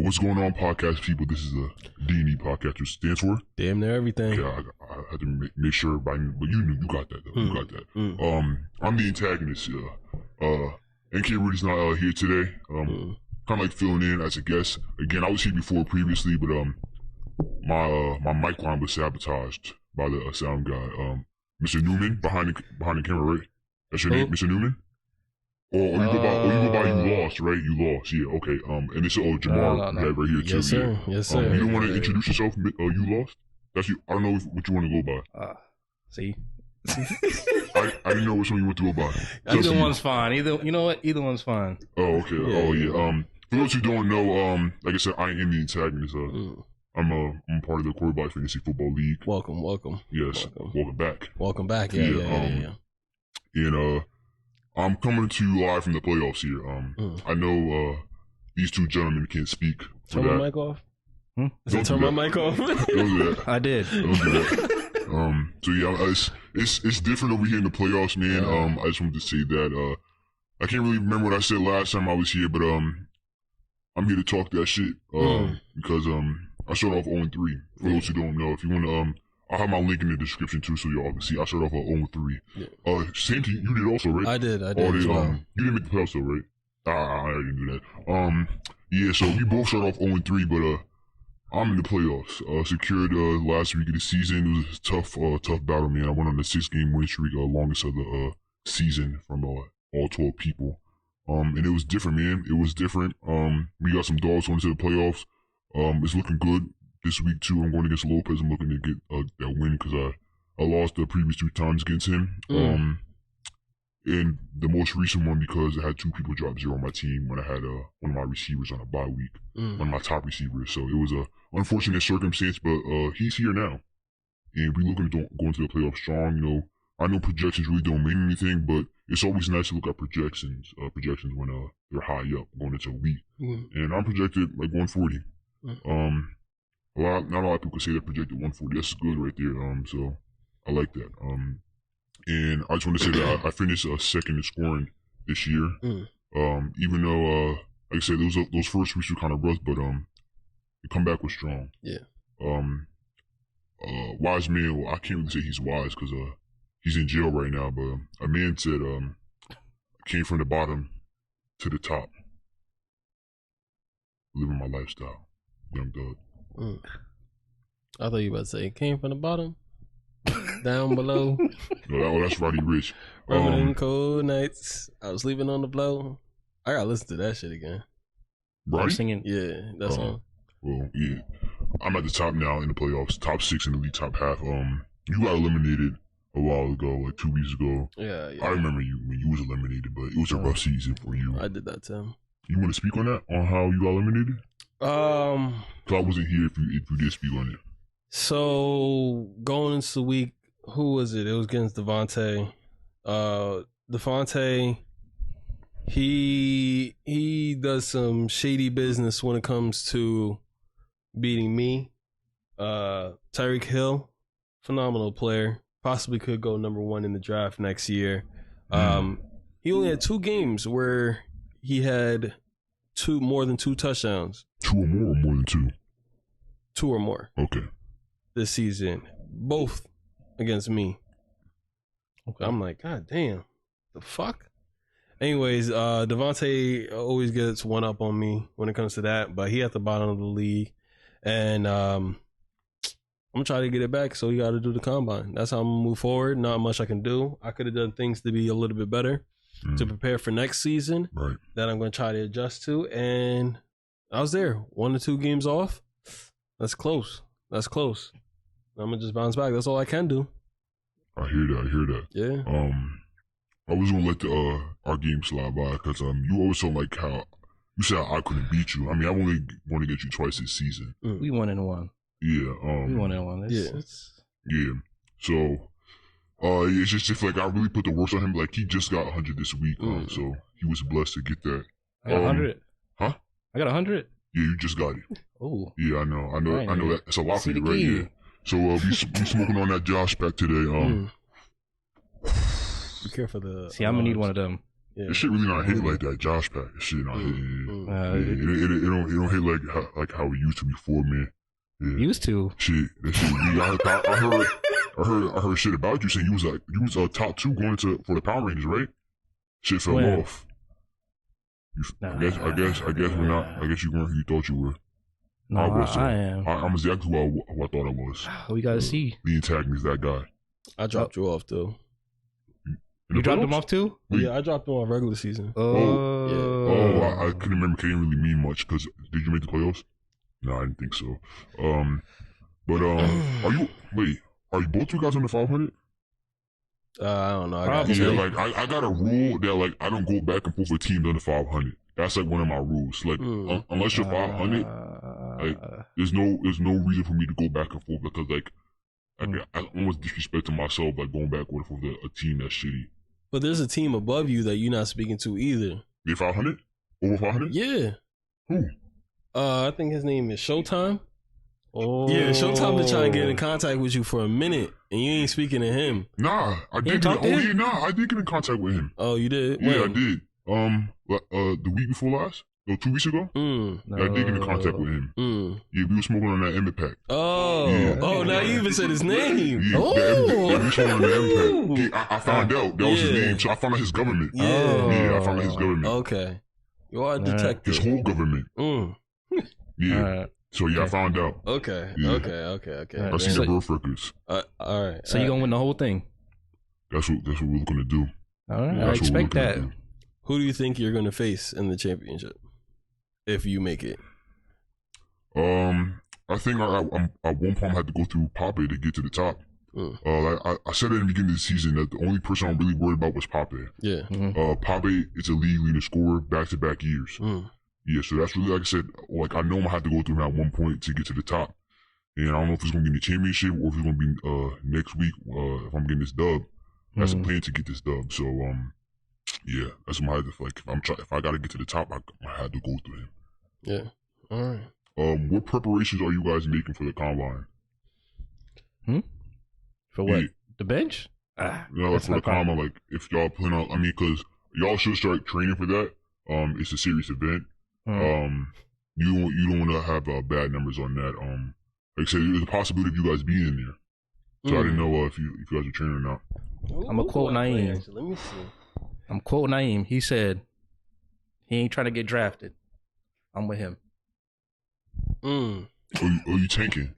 What's going on, podcast people? This is a D&E podcast, which stands for damn near everything. Yeah, I had to make sure everybody knew, but you got that though. You got that. I'm the antagonist. NK Rudy's not here today. Kind of like filling in as a guest. Again, I was here before previously, but my mic line was sabotaged by the sound guy. Mr. Newman behind the camera, right? That's your name, Mr. Newman. Or you go by you lost, right? You lost, yeah, okay. And it's Jamar no. Right here too. Yes, sir. Yeah. Yes, sir. You don't want to introduce yourself? You lost? That's you. I don't know what you want to go by. See, I didn't know which one you want to go by. Either one's fine. Either one's fine. Oh, okay. Yeah, oh, yeah. For those who don't know, like I said, I am the antagonist. I'm part of the Quarterback Fantasy Football League. Welcome. Yes, welcome back. Welcome back. Yeah. And I'm coming to you live from the playoffs here. I know these two gentlemen can't speak. Turn my mic off. Turn my mic off? Don't do that. I did. Don't do that. So yeah, it's different over here in the playoffs, man. I just wanted to say that I can't really remember what I said last time I was here, but I'm here to talk that shit because I started off 0-3. For those who don't know, if you want to I'll have my link in the description too, so y'all can see. I started off at 0-3. Yeah. Same to you did also, right? I did. You didn't make the playoffs though, right? I didn't do that. Yeah. So we both started off 0-3, but I'm in the playoffs. Secured last week of the season. It was a tough battle, man. I went on a 6-game win streak, longest of the season from all 12 people. And it was different, man. It was different. We got some dogs going into the playoffs. It's looking good. This week too, I'm going against Lopez. I'm looking to get that win because I lost the previous 2 times against him. And the most recent one because I had 2 people drop 0 on my team when I had one of my receivers on a bye week, one of my top receivers. So it was a unfortunate circumstance, but he's here now, and we looking to go into the playoffs strong. You know, I know projections really don't mean anything, but it's always nice to look at projections when they're high up going into a week. And I'm projected like 140. Not a lot of people say they're projected 140. That's good right there. So I like that. And I just want to say that I finished second in scoring this year. Even though, like I said, those first weeks were kind of rough, but the comeback was strong. Yeah. Wise man. Well, I can't really say he's wise because he's in jail right now. But a man said, came from the bottom to the top, living my lifestyle, young Doug. I thought you were about to say it came from the bottom, down below. No, that's Roddy Rich. Running cold nights, I was sleeping on the floor. I gotta listen to that shit again. Roddy? Singing, yeah, that song. Well, yeah, I'm at the top now in the playoffs, top 6 in the league, top half. You got eliminated a while ago, like 2 weeks ago. Yeah. I remember you when you was eliminated, but it was a rough season for you. I did that too. You want to speak on that? On how you got eliminated? Cause I wasn't here if you did speak on it. So going into the week, who was it? It was against Devontae. Devontae, he does some shady business when it comes to beating me. Tyreek Hill, phenomenal player, possibly could go number 1 in the draft next year. He only had 2 games where he had more than 2 touchdowns. 2 or more, or more than 2? 2 or more. Okay. This season, both against me. Okay. I'm like, God damn, the fuck. Anyways, Devontae always gets one up on me when it comes to that, but he at the bottom of the league, and I'm gonna try to get it back. So you got to do the combine. That's how I'm gonna move forward. Not much I can do. I could have done things to be a little bit better to prepare for next season. Right. That I'm gonna try to adjust to, and I was there 1 or 2 games off. That's close. I'm gonna just bounce back. That's all I can do. I hear that. Yeah. I was gonna let our game slide by because you always told like how you said I couldn't beat you. I mean, I only want to get you twice this season. We 1-1. Yeah. We 1-1. Yeah. So, it's just if like I really put the worst on him. Like he just got 100 this week, so he was blessed to get that. I got 100. Huh? I got 100. Yeah, you just got it. Oh. Yeah, I know that. That's a lot for you, right? Yeah. So we smoking on that Josh pack today. Be careful See, I'm gonna need one of them. Yeah. This shit really not hitting like that. Josh Pack, this shit not hitting. It don't hit like how it used to before, man. Yeah. Used to. Shit, that shit. I heard shit about you saying you was top 2 going for the Power Rangers, right? Shit fell When? off. I guess we're not. I guess you weren't who you thought you were. No, I am. I'm exactly who I thought I was. We gotta see. The antagonist, that guy. I dropped you off though. You dropped him off too? Yeah, I dropped him on regular season. I couldn't remember. It didn't really mean much because did you make the playoffs? No, I didn't think so. Are you both you guys under 500? I don't know. I got a rule that like I don't go back and forth with teams under 500. That's like one of my rules. Like unless you're 500, like there's no reason for me to go back and forth because like I almost disrespecting myself like going back with a team that's shitty. But there's a team above you that you're not speaking to either. They 500? Over 500? Yeah. Who? I think his name is Showtime. Oh. Yeah, Showtime been trying to get in contact with you for a minute, and you ain't speaking to him. Nah, I did. I did get in contact with him. Oh, you did? Yeah, When? I did. The week before last? No, 2 weeks ago? No. I did get in contact with him. Yeah, we were smoking on that Emmett pack. Oh, Yeah. Oh, now you even said his name. Yeah, we were smoking on the Emmett pack. I found out that was his name, so I found out his government. Yeah, I found out his government. Okay. You are a detective. His whole government. Yeah. So yeah, I found out. Okay. Yeah. Okay. I see the birth records. All right. So you gonna win the whole thing? That's what we're looking to do. All right, That's I what expect we're that. looking to do. Who do you think you're going to face in the championship if you make it? I think at one point I had to go through Pape to get to the top. I said at the beginning of the season that the only person I'm really worried about was Pape. Yeah. Pape is a league leading scorer back-to-back years. Yeah, so that's really, like I said, like I know I'm gonna have to go through him at one point to get to the top. And I don't know if it's gonna be in the championship or if it's gonna be next week if I'm getting this dub. That's a plan to get this dub. So yeah, that's what I had to like. If I gotta get to the top, I had to go through him. Yeah. All right. What preparations are you guys making for the combine? For what? Yeah. The bench? Like for the combine, like if y'all plan on, because y'all should start training for that. It's a serious event. You don't want to have bad numbers on that. Like I said, there's a possibility of you guys being in there. So I didn't know if you guys are training or not. I'm gonna quote Naeem. Let me see. I'm quoting Naeem. He said he ain't trying to get drafted. I'm with him. Oh, you tanking?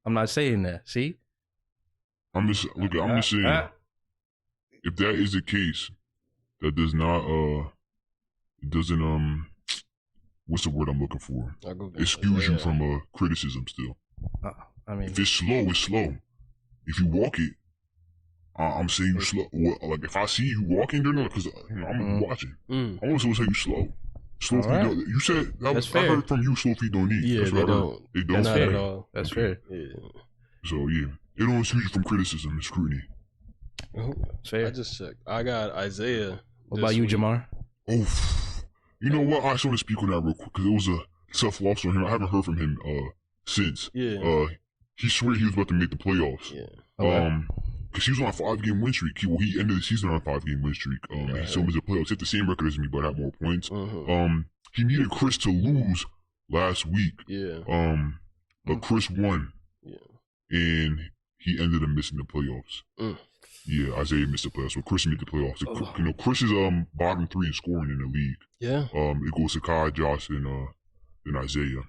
I'm not saying that. See? I'm just saying. If that is the case, that does not it doesn't what's the word I'm looking for? Excuse you from criticism still. I mean, if it's slow, it's slow. If you walk it, I'm saying you slow. Like if I see you walking, they're not because I'm gonna be watching. I want to say you slow. Slow feet. Right. You said that was, I heard from you. Slow feet don't need. Yeah, that's they don't. They don't. Not at all. That's fair. Yeah. So yeah, it don't excuse you from criticism and scrutiny. Fair. I just checked. I got Isaiah. What about you, Jamar? Oh, you know what? I just want to speak on that real quick because it was a tough loss on him. I haven't heard from him since. Yeah. He swear he was about to make the playoffs. Yeah. Okay. Because he was on a 5-game win streak. He ended the season on a 5-game win streak. He still missed the playoffs. He had the same record as me, but had more points. He needed Chris to lose last week. Yeah. But Chris won. Yeah. And he ended up missing the playoffs. Yeah, Isaiah missed the playoffs. So Chris made the playoffs. You know, Chris is bottom 3 in scoring in the league. Yeah. It goes to Kai, Josh, and Isaiah.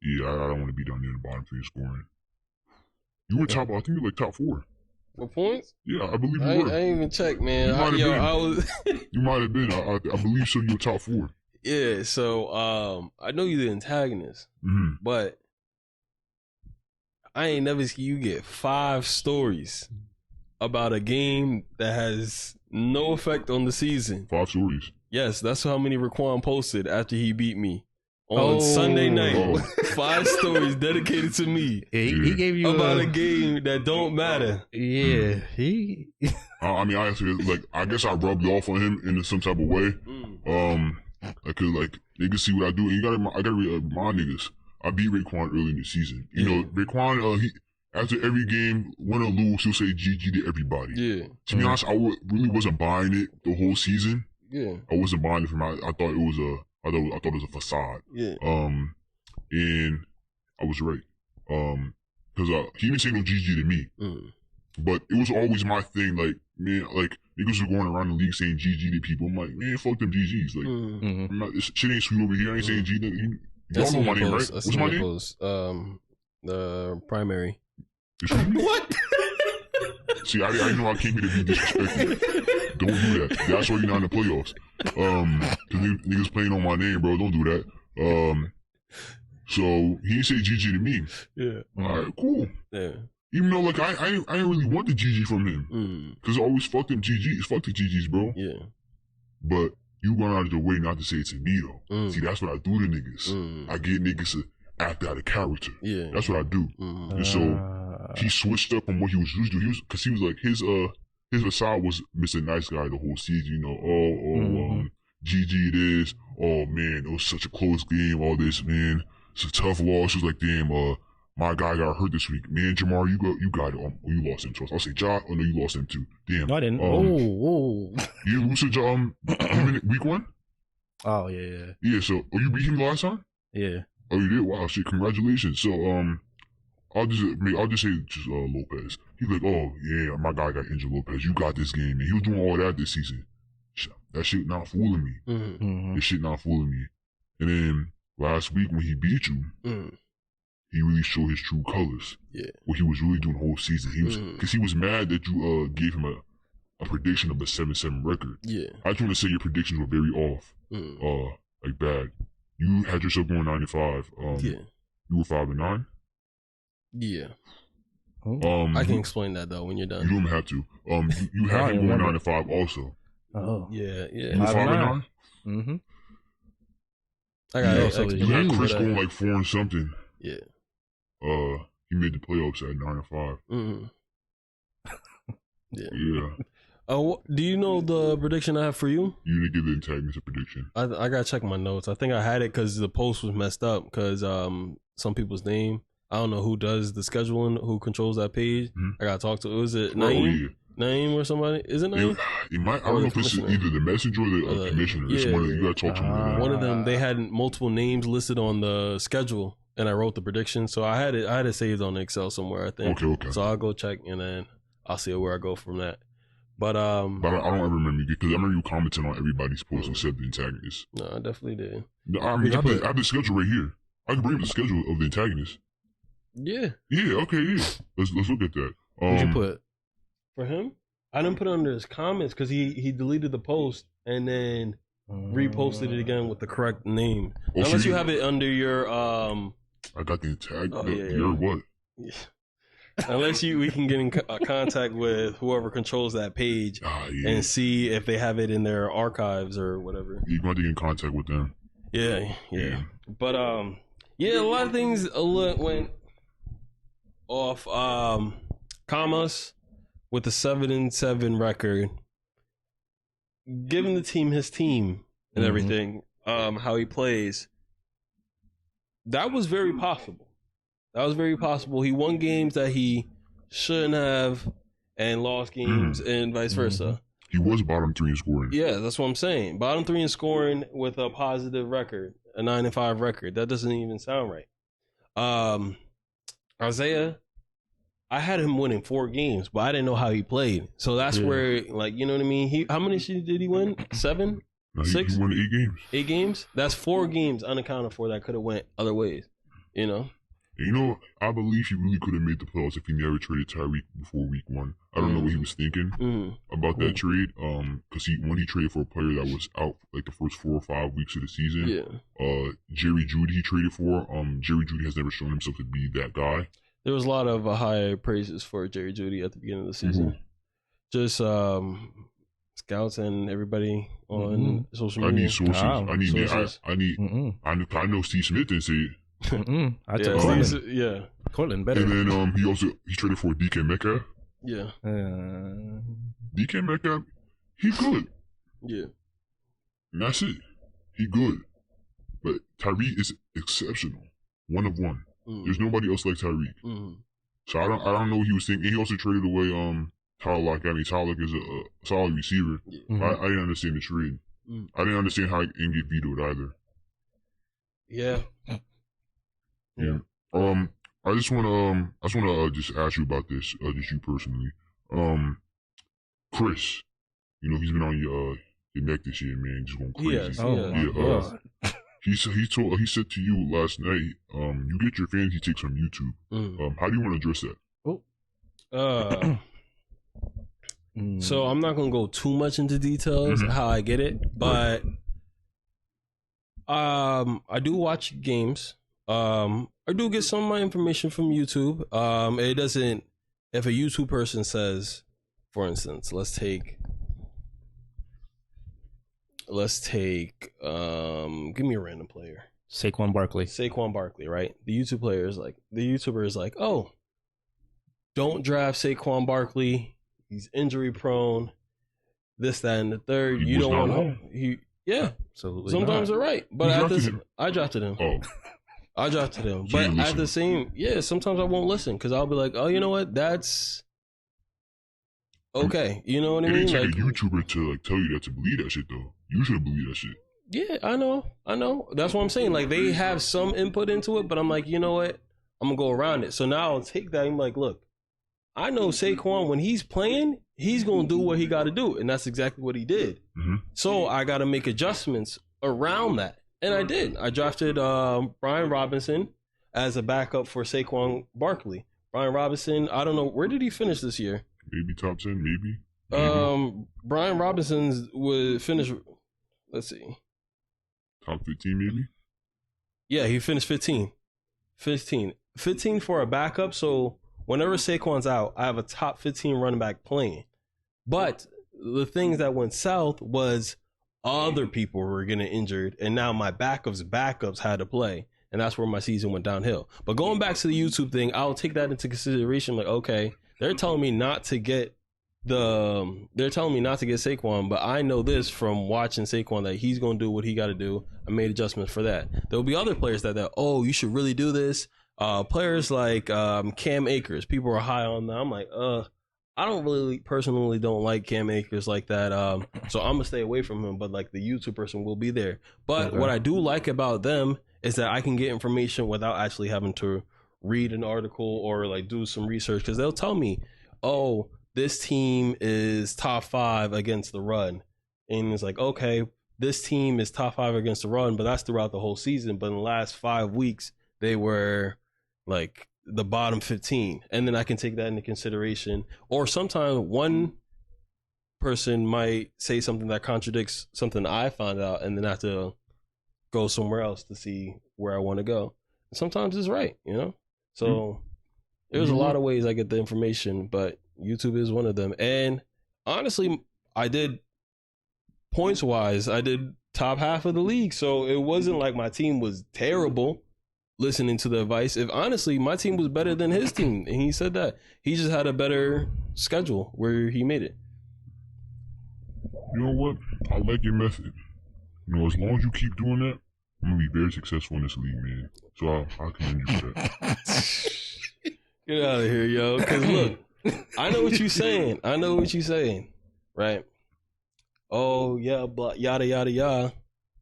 Yeah, I don't want to be down there in the bottom 3 in scoring. You were top. I think you were like top 4. For points? Yeah, I believe you were. I ain't even checked, man. You might have been. I believe so. You were top 4. Yeah. So I know you're the antagonist, but I ain't never seen you get 5 stories about a game that has no effect on the season. 5 stories. Yes, that's how many Raquan posted after he beat me. On Sunday night, 5 stories dedicated to me. He gave you about a game that don't matter. Yeah, I mean, I guess I rubbed off on him in some type of way. Cause like they can see what I do. And I gotta remind niggas, I beat Raekwon early in the season. You know, Raekwon, after every game, win or lose, he'll say GG to everybody. Yeah. To be honest, I really wasn't buying it the whole season. Yeah. I wasn't buying it from him. I thought it was I thought it was a facade. Yeah. And I was right. Cause he didn't say no GG to me. But it was always my thing, like, man, like, niggas were going around the league saying GG to people. I'm like, man, fuck them GGs. Like, I'm not, this shit ain't sweet over here. I ain't saying G. Y'all know my name, right? What's my name? The primary. What? See, I know I came here to be disrespectful. Don't do that. That's why you're not in the playoffs. Cause niggas playing on my name, bro. Don't do that. So he didn't say GG to me. Yeah. Alright, cool. Yeah. Even though, like, I didn't really want the GG from him. Cause I always fuck them GGs. Fuck the GGs, bro. Yeah. But you going out of your way not to say it to me, though. See, that's what I do to niggas. I get niggas to act out of character. Yeah. That's what I do. And so he switched up from what he was used to. Cause he was like, his facade was Mr. Nice Guy the whole season, you know. GG this. Oh man, it was such a close game. All this, man. It's a tough loss. He was like, damn, my guy got hurt this week. Man, Jamar, you got it. You lost him to us. I'll say, Ja, oh no, you lost him too. Damn. No, I didn't. You lose to Ja week 1? Oh, yeah. Yeah, so, you beat him last time? Yeah. Oh, you did? Wow, shit, congratulations. So, I'll just say Lopez. He's like, oh, yeah, my guy got injured, Lopez. You got this game, man. He was doing all that this season. That shit not fooling me. This shit not fooling me. And then, last week when he beat you, he really showed his true colors. Yeah. What he was really doing the whole season. He was, cause he was mad that you gave him a prediction of a 7-7 record. Yeah. I just want to say your predictions were very off. Like bad. You had yourself going 9-5. You were 5-9. Yeah. I can explain that though when you're done. You don't have to. You had him going 9-5 also. Oh. Yeah. You were 5-9. I got it. So you had Chris going like 4 and something. Yeah. He made the playoffs at 9-5. Yeah. Do you know the prediction I have for you? You didn't give the antagonist a prediction. I gotta check my notes. I think I had it because the post was messed up because some people's name. I don't know who does the scheduling, who controls that page. I gotta talk to. Was it Naeem? Naeem or somebody? Is it Naeem? It might. I don't know if it's either the messenger or the commissioner. It's one of them. You gotta talk to him. One of them. They had multiple names listed on the schedule, and I wrote the prediction. So I had it saved on Excel somewhere. I think. Okay. So I'll go check and then I'll see where I go from that. But I don't ever remember because I remember you commenting on everybody's post except the antagonist. No, I definitely did. No, I mean, I have the schedule right here. I can bring up the schedule of the antagonist. Yeah. Yeah. Okay. Yeah. Let's look at that. What'd you put for him? I didn't put it under his comments because he deleted the post and then reposted it again with the correct name. Unless you have it under your I got the antagonist. Your what? Yeah. Unless we can get in contact with whoever controls that page and see if they have it in their archives or whatever. You want to get in contact with them. Yeah. But a lot of things went off. Camas with the 7-7 record, giving the team his team and everything, how he plays. That was very possible. He won games that he shouldn't have and lost games and vice versa. He was bottom 3 in scoring. Yeah, that's what I'm saying. Bottom 3 in scoring with a positive record, a 9-5 record. That doesn't even sound right. Isaiah, I had him winning 4 games, but I didn't know how he played. So that's where, like, you know what I mean? How many did he win? 7? No, 6? He won 8 games. 8 games? That's 4 games unaccounted for that could have went other ways, you know? You know, I believe he really could have made the playoffs if he never traded Tyreek before week 1. I don't know what he was thinking about that trade. Because when he traded for a player that was out like the first 4 or 5 weeks of the season, Jerry Jeudy he traded for. Jerry Jeudy has never shown himself to be that guy. There was a lot of high praises for Jerry Jeudy at the beginning of the season. Just scouts and everybody on social media. I need sources. I know Steve Smith didn't say it. I took Cortland. Cortland better. And then he traded for DK Metcalf. Yeah. DK Metcalf, he good. Yeah. And that's it. He good. But Tyreek is exceptional. 1 of 1. There's nobody else like Tyreek. So I don't know what he was thinking. He also traded away Tyler Lockett. I mean, Tyler Lockett is a solid receiver. Mhm. I didn't understand the trade. I didn't understand how it didn't get vetoed either. Yeah. Yeah. I just wanna just ask you about this, just you personally. Chris, you know he's been on your neck this year, man, just going crazy. Yes. Oh Yeah. my Yeah, god. he said to you last night, you get your fantasy takes from YouTube. How do you want to address that? So I'm not gonna go too much into details how I get it, but I do watch games. I do get some of my information from YouTube. It doesn't. If a YouTube person says, for instance, let's take. Give me a random player. Saquon Barkley. Saquon Barkley, right? The YouTuber is like, oh, don't draft Saquon Barkley. He's injury prone. This, that, and the third. He You was don't not want wrong. to. Yeah, Absolutely. sometimes not. they're right, but You at drafted this, him. I drafted him. Oh, I drafted him, So but you at the listen. same, sometimes I won't listen because I'll be like, oh, you know what? That's okay. You know what I it mean? didn't take Like, a YouTuber to like tell you that to believe that shit though. You should believe that shit. yeah, I know. That's what I'm saying. Like, they have some input into it, but I'm like, you know what? I'm gonna go around it. So now I'll take that. I'm like, look, I know Saquon when he's playing, he's gonna do what he got to do, and that's exactly what he did. So I got to make adjustments around that, and I did. I drafted Brian Robinson as a backup for Saquon Barkley. Brian Robinson, I don't know, where did he finish this year? Maybe top 10, maybe. Brian Robinson's would finish. Let's see. Top 15, maybe. Yeah, he finished 15 for a backup. So whenever Saquon's out, I have a top 15 running back playing. But the things that went south was other people were getting injured, and now my backups had to play, and that's where my season went downhill. But going back to the YouTube thing, I'll take that into consideration. Like, okay, they're telling me not to get Saquon, but I know this from watching Saquon that he's going to do what he got to do. I made adjustments for that. There'll be other players that oh, you should really do this. Players like Cam Akers, people are high on that. I'm like, I don't really personally don't like Cam Akers like that. So I'm gonna stay away from him. But like the YouTube person will be there. But what I do like about them is that I can get information without actually having to read an article or like do some research, because they'll tell me, oh, this team is top 5 against the run, and it's like, okay, this team is top 5 against the run, but that's throughout the whole season. But in the last 5 weeks, they were like the bottom 15, and then I can take that into consideration. Or sometimes one person might say something that contradicts something I found out, and then I have to go somewhere else to see where I want to go. And sometimes it's right, you know? So there's a lot of ways I get the information, but YouTube is one of them. And honestly, I did points wise, I did top half of the league, so it wasn't like my team was terrible. Listening to the advice, if honestly my team was better than his team, and he said that he just had a better schedule where he made it. You know what? I like your method. You know, as long as you keep doing that, I'm gonna be very successful in this league, man. So I commend you for that. Get out of here, yo. Because look, I know what you're saying. Right? Oh yeah, but yada yada yada.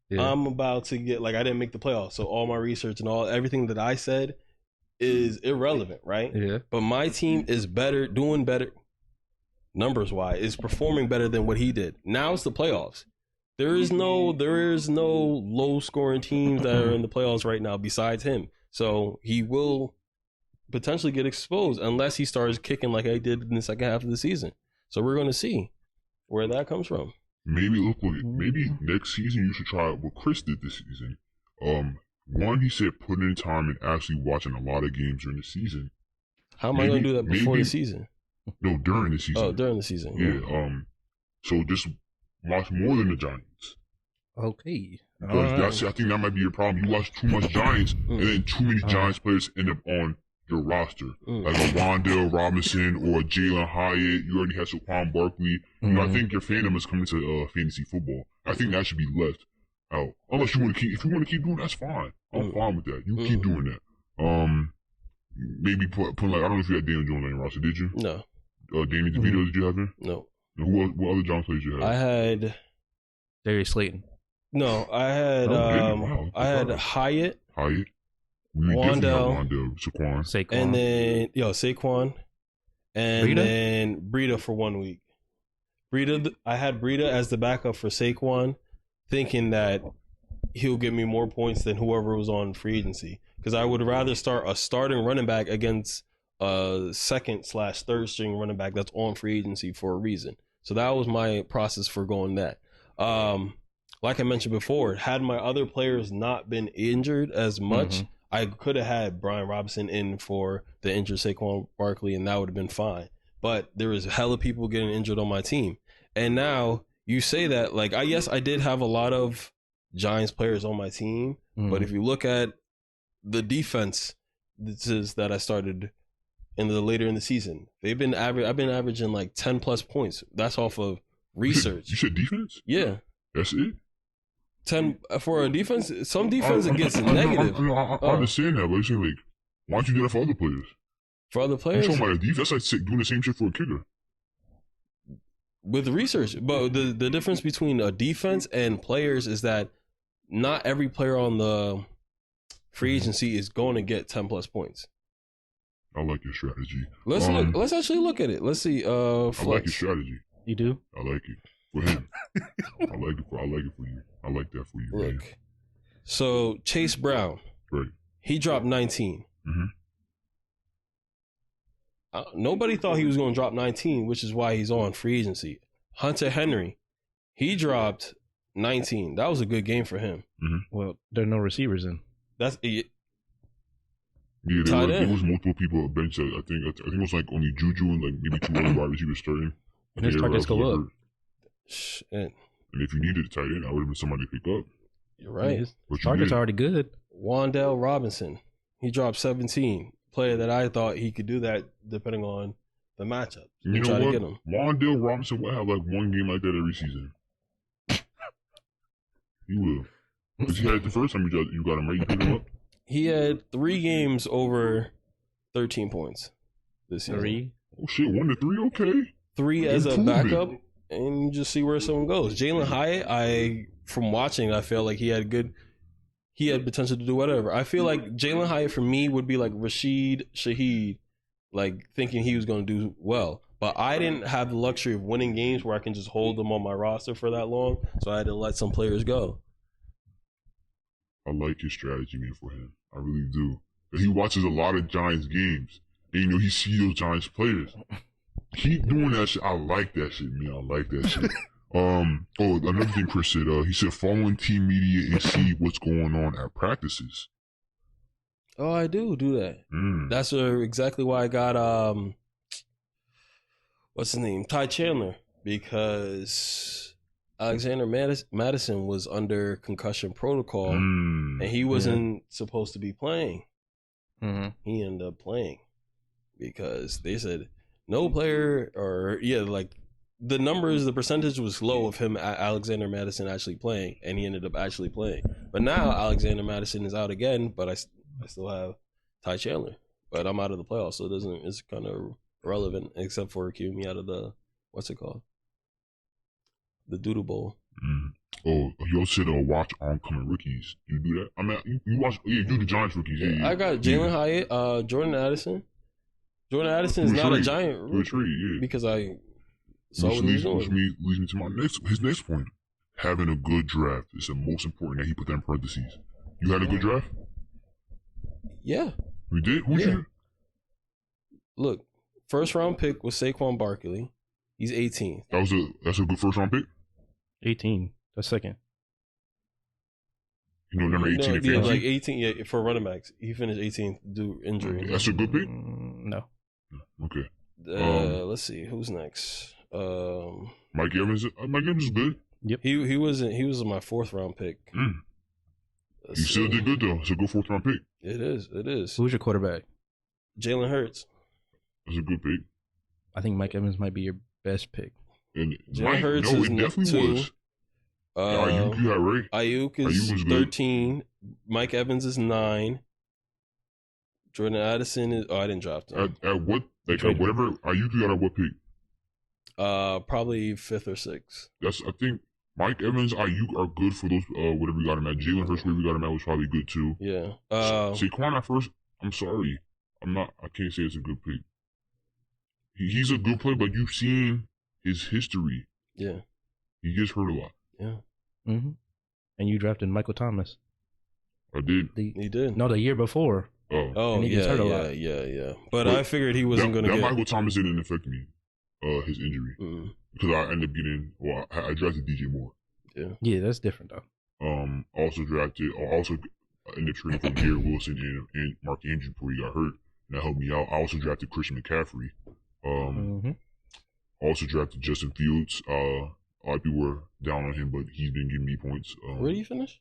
Yeah. I'm about to get, like, I didn't make the playoffs, so all my research and everything that I said is irrelevant, right? Yeah. But my team is better, doing better, numbers wise, is performing better than what he did. Now it's the playoffs. There is no low scoring teams that are in the playoffs right now besides him. So he will potentially get exposed unless he starts kicking like I did in the second half of the season. So we're going to see where that comes from. Maybe next season you should try what Chris did this season. One, he said put in time and actually watching a lot of games during the season. How am I going to do that before the season? No, during the season. Oh, during the season. Yeah. So just watch more than the Giants. Okay. Because I think that might be your problem. You watch too much Giants, and then too many Giants players end up on your roster, like a Wandale Robinson or a Jalen Hyatt. You already have Saquon Barkley. You know, I think your fandom is coming to fantasy football. I think that should be left out. Unless you want to keep, if you want to keep doing, that's fine. I'm fine with that. You keep doing that. maybe put like, I don't know if you had Daniel Jones on your roster, did you? No, Danny DeVito, did you have him? no. And what other Giants players did you have? I had Darius Slayton. no. I had Wow, I had Hyatt, Hyatt. We Wandell. definitely had Wandell, Saquon. Saquon. and then Saquon, and Breida? then Breida for 1 week. I had Breida as the backup for Saquon, thinking that he'll get me more points than whoever was on free agency. Because I would rather start a starting running back against a second/third string running back that's on free agency for a reason. So that was my process for going that. Like I mentioned before, had my other players not been injured as much, I could have had Brian Robinson in for the injured Saquon Barkley, and that would have been fine. But there was hella people getting injured on my team. And now you say that, like, yes, I did have a lot of Giants players on my team, but if you look at the defense, this is that I started later in the season. I've been averaging like 10 plus points. That's off of research. You said defense? Yeah. That's it? 10 for a defense. Some defense it gets negative. I understand that, but you're saying, like, why don't you do that for other players? For other You're players, talking about a defense. That's like doing the same shit for a kicker. with research. But the difference between a defense and players is that not every player on the free agency is going to get 10 plus points. I like your strategy. Let's actually look at it. Let's see. I like your Flex. strategy. You do? I like it for him. I like it for you. I like that for you, man. Look. So Chase Brown, Right. he dropped 19. Mhm. Nobody thought he was going to drop 19, which is why he's on free agency. Hunter Henry, he dropped 19. That was a good game for him. Well, there are no receivers in. That's it. Yeah, Tight there end. was multiple people at bench. I think it was like only Juju and like maybe 2 other wide receivers starting. And his targets go up. Shit. And if you needed a tight end, I would have been somebody to pick up. You're right. His But you targets did. are already good. Wandell Robinson, he dropped 17. Player that I thought he could do that depending on the matchup. You know try to what? get him. Wandell Robinson will have like one game like that every season. He will. Because he had it the first time you got him, right? You picked him up? He had 3 games over 13 points this season. 3. Oh shit, 1 to 3? Okay. 3 as a Improvement. backup, and you just see where someone goes. Jalen Hyatt, from watching, I felt like he had potential to do whatever. I feel like Jalen Hyatt for me would be like Rashid Shaheed, like thinking he was going to do well. But I didn't have the luxury of winning games where I can just hold them on my roster for that long, so I had to let some players go. I like his strategy, man, for him. I really do. But he watches a lot of Giants games. And, he sees those Giants players. Keep doing that shit. I like that shit, man. I like that shit. Another thing Chris said, he said following team media and see what's going on at practices. Oh, I do that. That's exactly why I got what's his name, Ty Chandler, because Alexander Madison was under concussion protocol, and he wasn't supposed to be playing. He ended up playing because they said no player, or like the percentage was low of him, Alexander Madison, actually playing, and he ended up actually playing. But now Alexander Madison is out again, but I still have Ty Chandler, but I'm out of the playoffs, so it's kind of irrelevant except for keeping me out of the the Doodle Bowl. Oh, he also said watch oncoming rookies. You do that? I mean, you watch. Yeah, you do the Giants rookies. Yeah. I got Jalen Hyatt, Jordan Addison. Jordan Addison is not a Giant rookie because I saw what he was doing. Which leads me to his next point. Having a good draft is the most important. That he put that in parentheses. You had a good draft? Yeah. We did? Who'd you? Look, first round pick was Saquon Barkley. He's 18. That's a good first round pick? 18. That's second. Number 18 yeah, like 18 for running backs. He finished 18th due to injury. That's a good pick? No. Okay. Let's see who's next. Mike Evans. Mike Evans is good. Yep. He was my 4th round pick. He still did good though. It's a good 4th round pick. It is. Who's your quarterback? Jalen Hurts. That's a good pick. I think Mike Evans might be your best pick. And Jalen Hurts is it definitely 2. was. Ayuk, you got right. Ayuk is 13. Mike Evans is 9. Jordan Addison is. Oh, I didn't draft him. At what? Like at whatever. You got at what pick? Probably 5th or 6th. I think Mike Evans, Ayuk are good for those. Whatever we got him at. Jalen Hurts, whatever we got him at, was probably good too. Yeah. Saquon at first. I'm sorry. I can't say it's a good pick. He's a good player, but you've seen his history. Yeah. He gets hurt a lot. Yeah. Mm-hmm. And you drafted Michael Thomas. I did. He did. No, the year before. Oh, and he gets hurt a lot. Yeah. But I figured he wasn't going to get... get... Michael Thomas didn't affect me, his injury. Because I ended up getting... Well, I drafted DJ Moore. Yeah. Yeah, that's different, though. Also ended up trading for Garrett Wilson and Mark Andrews before he got hurt. And that helped me out. I also drafted Christian McCaffrey. Also drafted Justin Fields. A lot of people were down on him, but he's been giving me points. Where did he finish?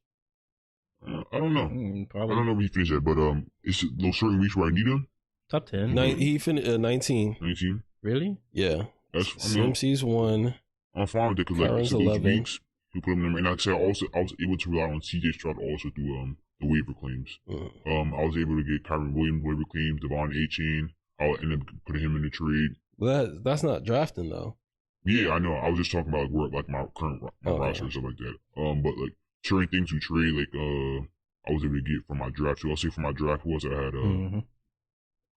I don't know. Probably. I don't know where he finished at, but it's those certain weeks where I need him. Top 10. He finished 19. 19. Really? Yeah. CMC's 1. I'm fine with it because like so those weeks, you put him in, and like I said, I was able to rely on CJ Stroud also through the waiver claims. I was able to get Kyron Williams waiver claims, Devon Achane. I'll end up putting him in the trade. Well, that's not drafting though. Yeah, I know. I was just talking about like my current roster and stuff like that. But like certain things we trade, like I was able to get from my draft. So I'll say for my draft was I had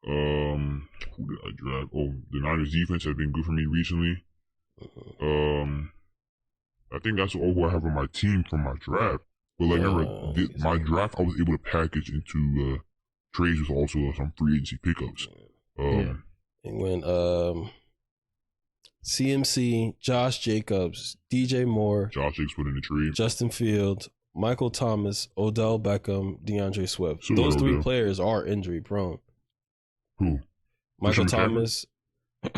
who did I draft? Oh, the Niners defense has been good for me recently. I think that's all who I have on my team from my draft. But like my draft, I was able to package into trades with also some free agency pickups. And when CMC, Josh Jacobs, DJ Moore, Josh Jacobs put in the trade, Justin Fields, Michael Thomas, Odell Beckham, DeAndre Swift. So those 3 players are injury prone. Who? Michael Thomas,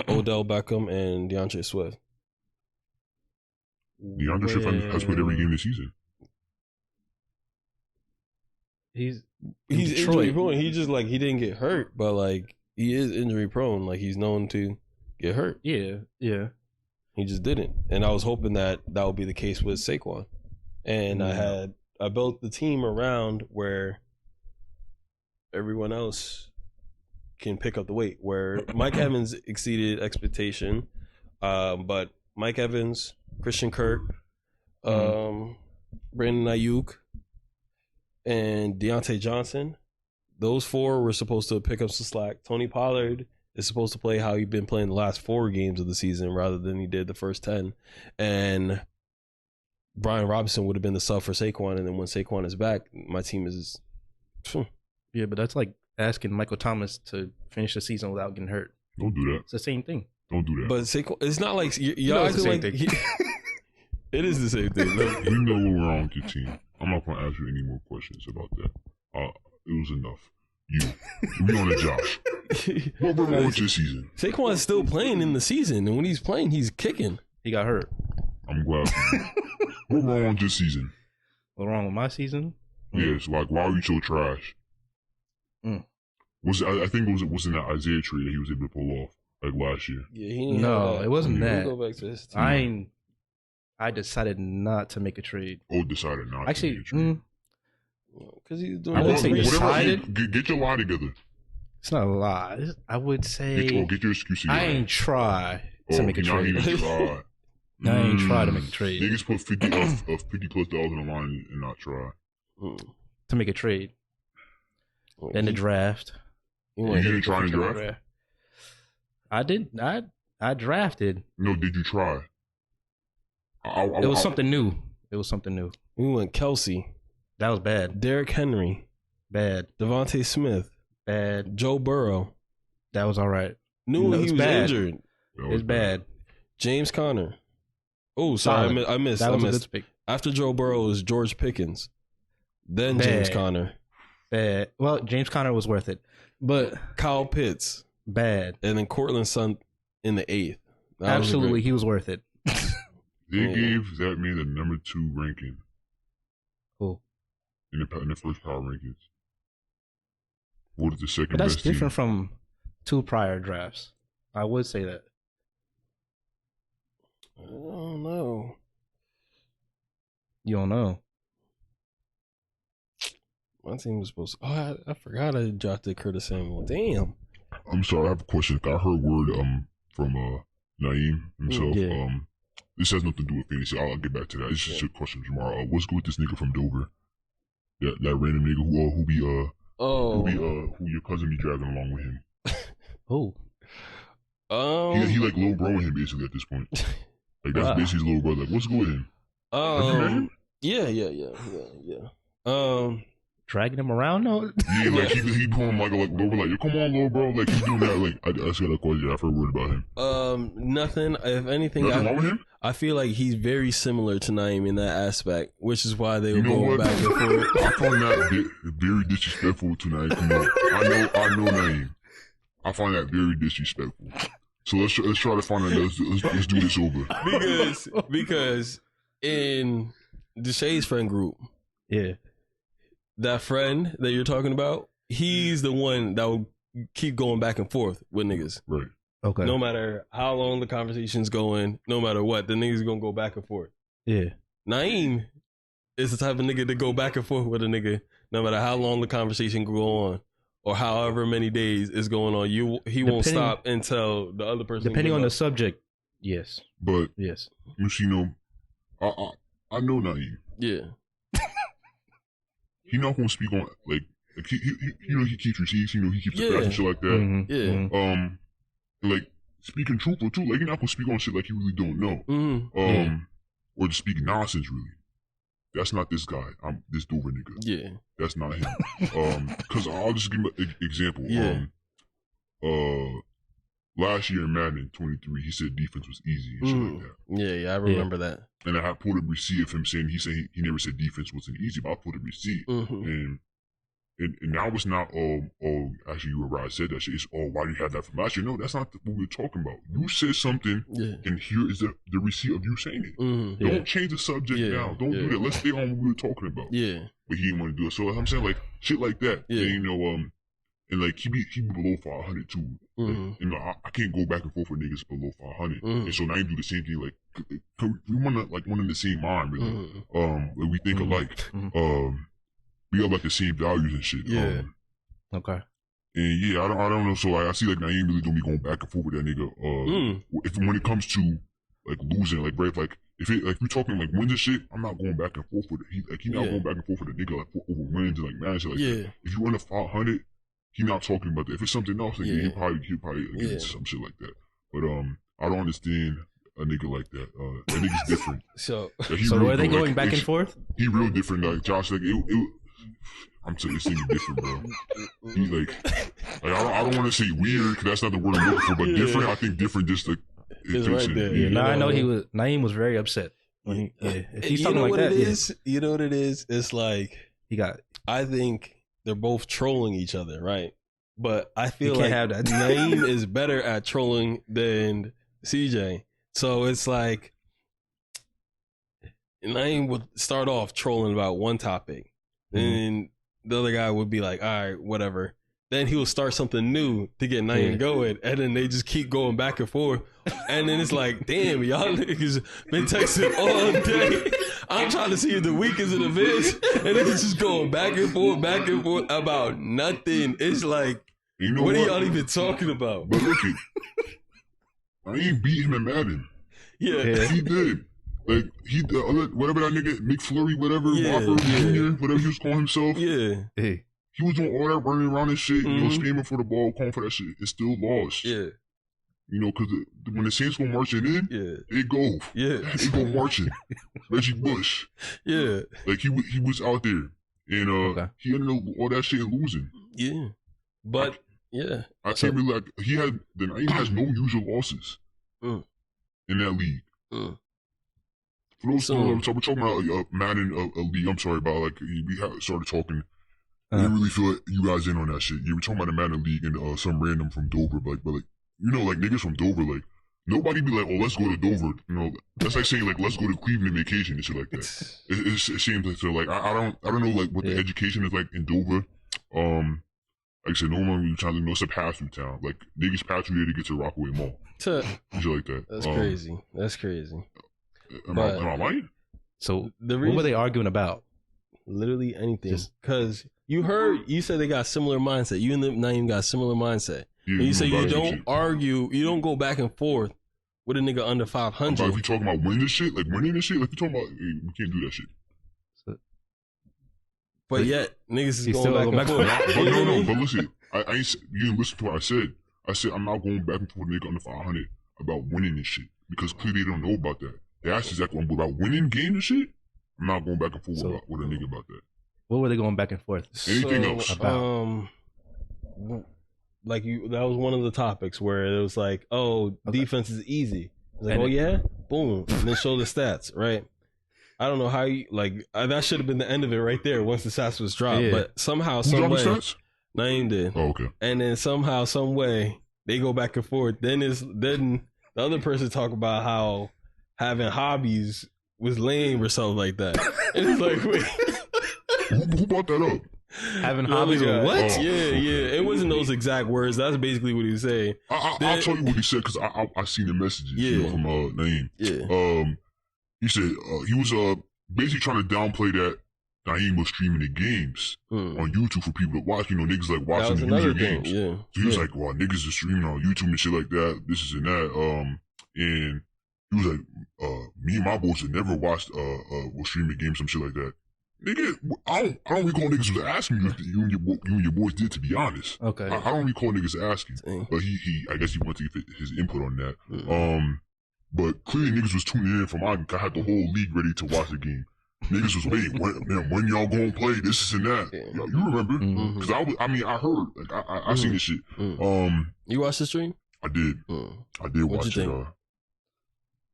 Odell Beckham, and DeAndre Swift. DeAndre Swift has played every game this season. He's injury prone. He just like he didn't get hurt, but like he is injury prone. Like he's known to get hurt. Yeah. He just didn't, and I was hoping that would be the case with Saquon. And I built the team around where everyone else can pick up the weight. Where Mike Evans exceeded expectation, but Mike Evans, Christian Kirk, Brandon Ayuk, and Deontay Johnson, those 4 were supposed to pick up some slack. Tony Pollard is supposed to play how he's been playing the last 4 games of the season rather than he did the first 10. And Brian Robinson would have been the sub for Saquon, and then when Saquon is back, my team is... Yeah, but that's like asking Michael Thomas to finish the season without getting hurt. Don't do that. It's the same thing. Don't do that. But Saquon, it's not like... Y'all acting like... It is the same thing. We know what wrong with your team. I'm not going to ask you any more questions about that. It was enough. We on to Josh. What wrong with your season? Saquon is still playing in the season, and when he's playing, he's kicking. He got hurt. I'm glad. What wrong with your season? What wrong with my season? Yes, like why are you so trash? I think it was in that Isaiah trade that he was able to pull off like last year. Yeah, no, it wasn't that. Go back to his team. I decided not to make a trade. Oh, decided not to make a trade. Because he's doing. I would say decided. Get your lie together. It's not a lie. I would say. Get your excuse together. I ain't try to make a trade. I ain't try to make a trade. Niggas put 50 plus dollars on the line and not try to make a trade. Then the draft. You didn't try in the draft? I did. I drafted. No, did you try? It was something new. We went Kelsey. That was bad. Derrick Henry. Bad. Devontae Smith. Bad. Joe Burrow. That was all right. Knew he was injured. It was bad. James Conner. Oh, sorry, I missed. That was a good pick. After Joe Burrow was George Pickens. Then James Conner. Bad. Well, James Conner was worth it. But Kyle Pitts. Bad. And then Cortland Sutton in the 8th. Absolutely, he was worth it. They gave that man the number 2 ranking. Cool. In the first power rankings. What is the second best? But that's different from 2 prior drafts. I would say that. I don't know. You don't know. My team was supposed to. Oh, I forgot I drafted Curtis Samuel. Damn. I'm sorry, I have a question. I heard word from Naeem himself. Yeah. This has nothing to do with fantasy. I'll get back to that. It's just a question tomorrow. What's good with this nigga from Dover? That random nigga who your cousin be dragging along with him. Oh. He like little bro him basically at this point. Like that's basically his little brother. Like, what's good with him? Have you met him? Yeah. Dragging him around? No. Yeah, like he pulling like little like, yo, come on, little bro. Like he's doing that. Like I just got a question. I've heard word about him. Nothing. If anything, Nothing wrong with him? I feel like he's very similar to Naeem in that aspect, which is why they were going back and forth. I find that very disrespectful to Naeem. I know Naeem. I find that very disrespectful. So let's try to find out. Let's do this over. Because in Deshay's friend group, Yeah. that friend that you're talking about, he's the one that will keep going back and forth with niggas. Right. Okay. No matter how long the conversation's going, no matter what, the niggas gonna go back and forth. Yeah. Naeem is the type of nigga to go back and forth with a nigga, no matter how long the conversation go on, or however many days is going on. He won't stop until the other person. Depending on the subject, yes. But yes, you know, I know Naeem. Yeah. He not gonna speak on like he he keeps receipts. You know, he keeps the facts and shit like that. Mm-hmm. Yeah. Mm-hmm. Like speaking truthful too. Like he not gonna speak on shit like he really don't know. Mm-hmm. Or just speaking nonsense really. That's not this guy. I'm this Dover nigga. Yeah. That's not him. Cause I'll just give him an example. Yeah. Last year in Madden 23, he said defense was easy and shit like that. Yeah, I remember that. And I pulled a receipt of him saying he never said defense wasn't easy, but I pulled a receipt. And now it's not actually you were right, I said that shit. It's why do you have that from last year? No, that's not what we're talking about. You said something, and here is the receipt of you saying it. Don't change the subject now. Don't do that. Let's stay on what we were talking about. Yeah. But he didn't want to do it. So I'm saying like shit like that. Yeah. And, you know, and like he be below 500 too. Like, you know, I can't go back and forth with niggas below 500. And so now you do the same thing. Like we want to like one in the same mind, really. Like we think alike. We have like the same values and shit. Yeah. Okay. And yeah, I don't know. So like, I see like Naeem really don't be going back and forth with that nigga. If when it comes to like losing, like right, like if we're talking like wins and shit, I'm not going back and forth with it. He not going back and forth with a nigga like over wins and like man shit like that. If you run a 500, he not talking about that. If it's something else, like, he'll probably get into some shit like that. But I don't understand a nigga like that. That nigga's different. So are they going back and forth? He real different. Like Josh, like I'm saying this nigga different, bro. He like I don't want to say weird because that's not the word I'm looking for, but different. I think different just like it's right there. Yeah, I know Naeem was very upset when if he's talking like that. You know what it is? It's like I think they're both trolling each other, right? But I feel like Naeem is better at trolling than CJ. So it's like Naeem would start off trolling about one topic, and the other guy would be like, all right, whatever. Then he will start something new to get Naeem going, and then they just keep going back and forth. And then it's like, damn, y'all niggas been texting all day. I'm trying to see if the week is in the biz, and it's just going back and forth about nothing. It's like, what are y'all even talking about? But look, I ain't beat him in Madden. Yeah, he did. Like whatever that nigga McFlurry, whatever, Whopper Jr., whatever he was calling himself. Yeah, he was doing all that running around and shit, you know, screaming for the ball, calling for that shit. It still lost. Yeah. You know, because when the Saints go marching in, they go. Yeah. They go marching. Reggie Bush. Yeah. Like, he was out there. And he ended up all that shit and losing. Yeah. But, I can't really, like, he has no usual losses in that league. For those we're talking about Madden league, I'm sorry, about, like, we started talking. I didn't really feel you guys in on that shit. You were talking about the Madden League and some random from Dover, but like, you know, like niggas from Dover, like nobody be like, oh, let's go to Dover. You know, that's like saying like, let's go to Cleveland vacation and shit like that. It seems like so. Like I don't know like what the education is like in Dover. Like I said, no one really trying to know it's a pass through town. Like niggas pass through there to get to Rockaway Mall. Shit like that. That's crazy. That's crazy. Am I lying? So what were they arguing about? Literally anything. Because You said they got similar mindset. You and Naeem got similar mindset. Yeah, And you say you don't shit. argue, you don't go back and forth with a nigga under 500. If we talking about winning this shit, like we talking about, hey, we can't do that shit. But yet, niggas is He's going still back and going forth. But no, but listen, I ain't, you didn't listen to what I said. I said I'm not going back and forth with a nigga under 500 about winning this shit, because clearly they don't know about that. They asked exactly about winning games and shit. I'm not going back and forth with a nigga about that. What were they going back and forth? Anything else? Like that was one of the topics where it was like, oh, defense is easy. It's like, oh yeah, boom, and then show the stats, right? I don't know how you that should have been the end of it right there once the stats was dropped, but somehow, some way, Naeem did. Oh, okay. And then somehow, some way, they go back and forth. Then the other person talk about how having hobbies was lame or something like that. And it's like, wait, who brought that up? Having hobbies or what? Oh. Yeah. It wasn't those exact words. That's basically what he was saying. I'll tell you what he said, because I seen the messages from Naeem. Yeah. He said he was basically trying to downplay that Naeem was streaming the games on YouTube for people to watch. You know, niggas like watching the user games. Yeah. So he was like, well, niggas are streaming on YouTube and shit like that. This is and that. And he was like, me and my boys had never watched was streaming games, some shit like that. Nigga, I don't recall niggas was asking you if you and your boys did, to be honest. Okay. I don't recall niggas asking. But he I guess he wanted to get his input on that. But clearly niggas was tuning in from I had the whole league ready to watch the game. Niggas was waiting, when y'all gonna play this and that. Yeah, you remember? Because I heard, like I seen this shit. You watched the stream? I did. I did watch it.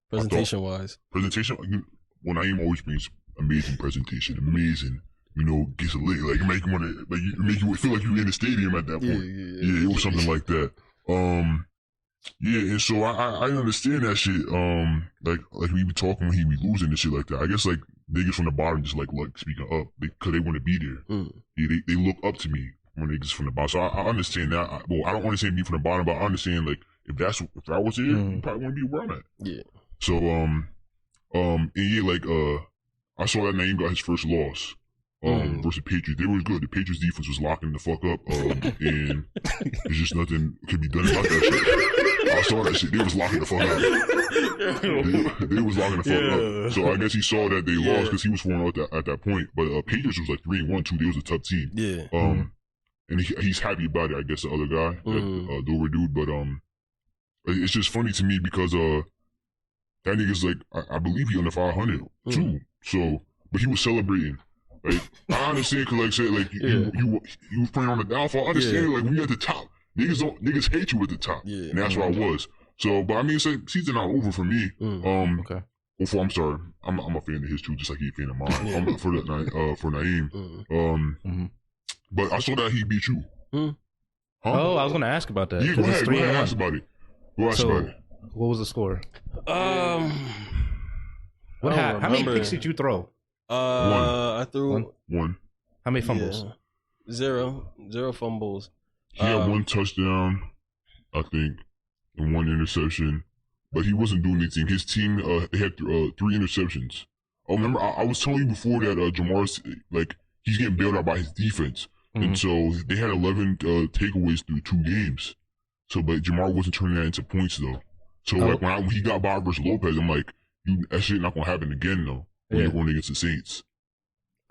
Presentation wise. Presentation, when Naeem always brings amazing presentation, amazing. You know, gets lit, like make you want to, like make you feel like you're in the stadium at that point. Yeah, it was something like that. Yeah, and so I understand that shit. Like we be talking when he be losing and shit like that. I guess like niggas from the bottom just like speaking up because they want to be there. Yeah, they look up to me when niggas from the bottom. So I understand that. I don't understand me from the bottom, but I understand like if I was here, you probably want to be where I'm at. Yeah. So and yeah, like I saw that Naeem got his first loss. Versus Patriots. They were good. The Patriots defense was locking the fuck up. And there's just nothing could be done about that shit. I saw that shit. They was locking the fuck up. They was locking the fuck up. So I guess he saw that they lost because he was 4-0 at that point. But Patriots was like 3-1 too. They was a tough team. Yeah. And he's happy about it, I guess, the other guy, that Dover dude. But it's just funny to me because that nigga's like I believe he under 500 too. So but he was celebrating. Like, I understand, cause like I said, like you was playing on the downfall. I understand, like when you're at the top, niggas hate you at the top, and that's what I was. So, but I mean, it's like season not over for me. Okay. I'm sorry, I'm a fan of his too, just like he's a fan of mine. For Naeem. But I saw that he beat you. Huh? Oh, I was gonna ask about that. Yeah, go ahead, ask about it. What was the score? How many picks did you throw? I threw one. How many fumbles? Zero fumbles. He had one touchdown, I think, and one interception, but he wasn't doing anything. His team, they had 3 interceptions. Oh, remember, I was telling you before that Jamar's, like, he's getting bailed out by his defense. And so they had 11 takeaways through 2 games. So, but Jamar wasn't turning that into points, though. So, like, when he got by versus Lopez, I'm like, that shit not gonna happen again, though. When you're going against the Saints.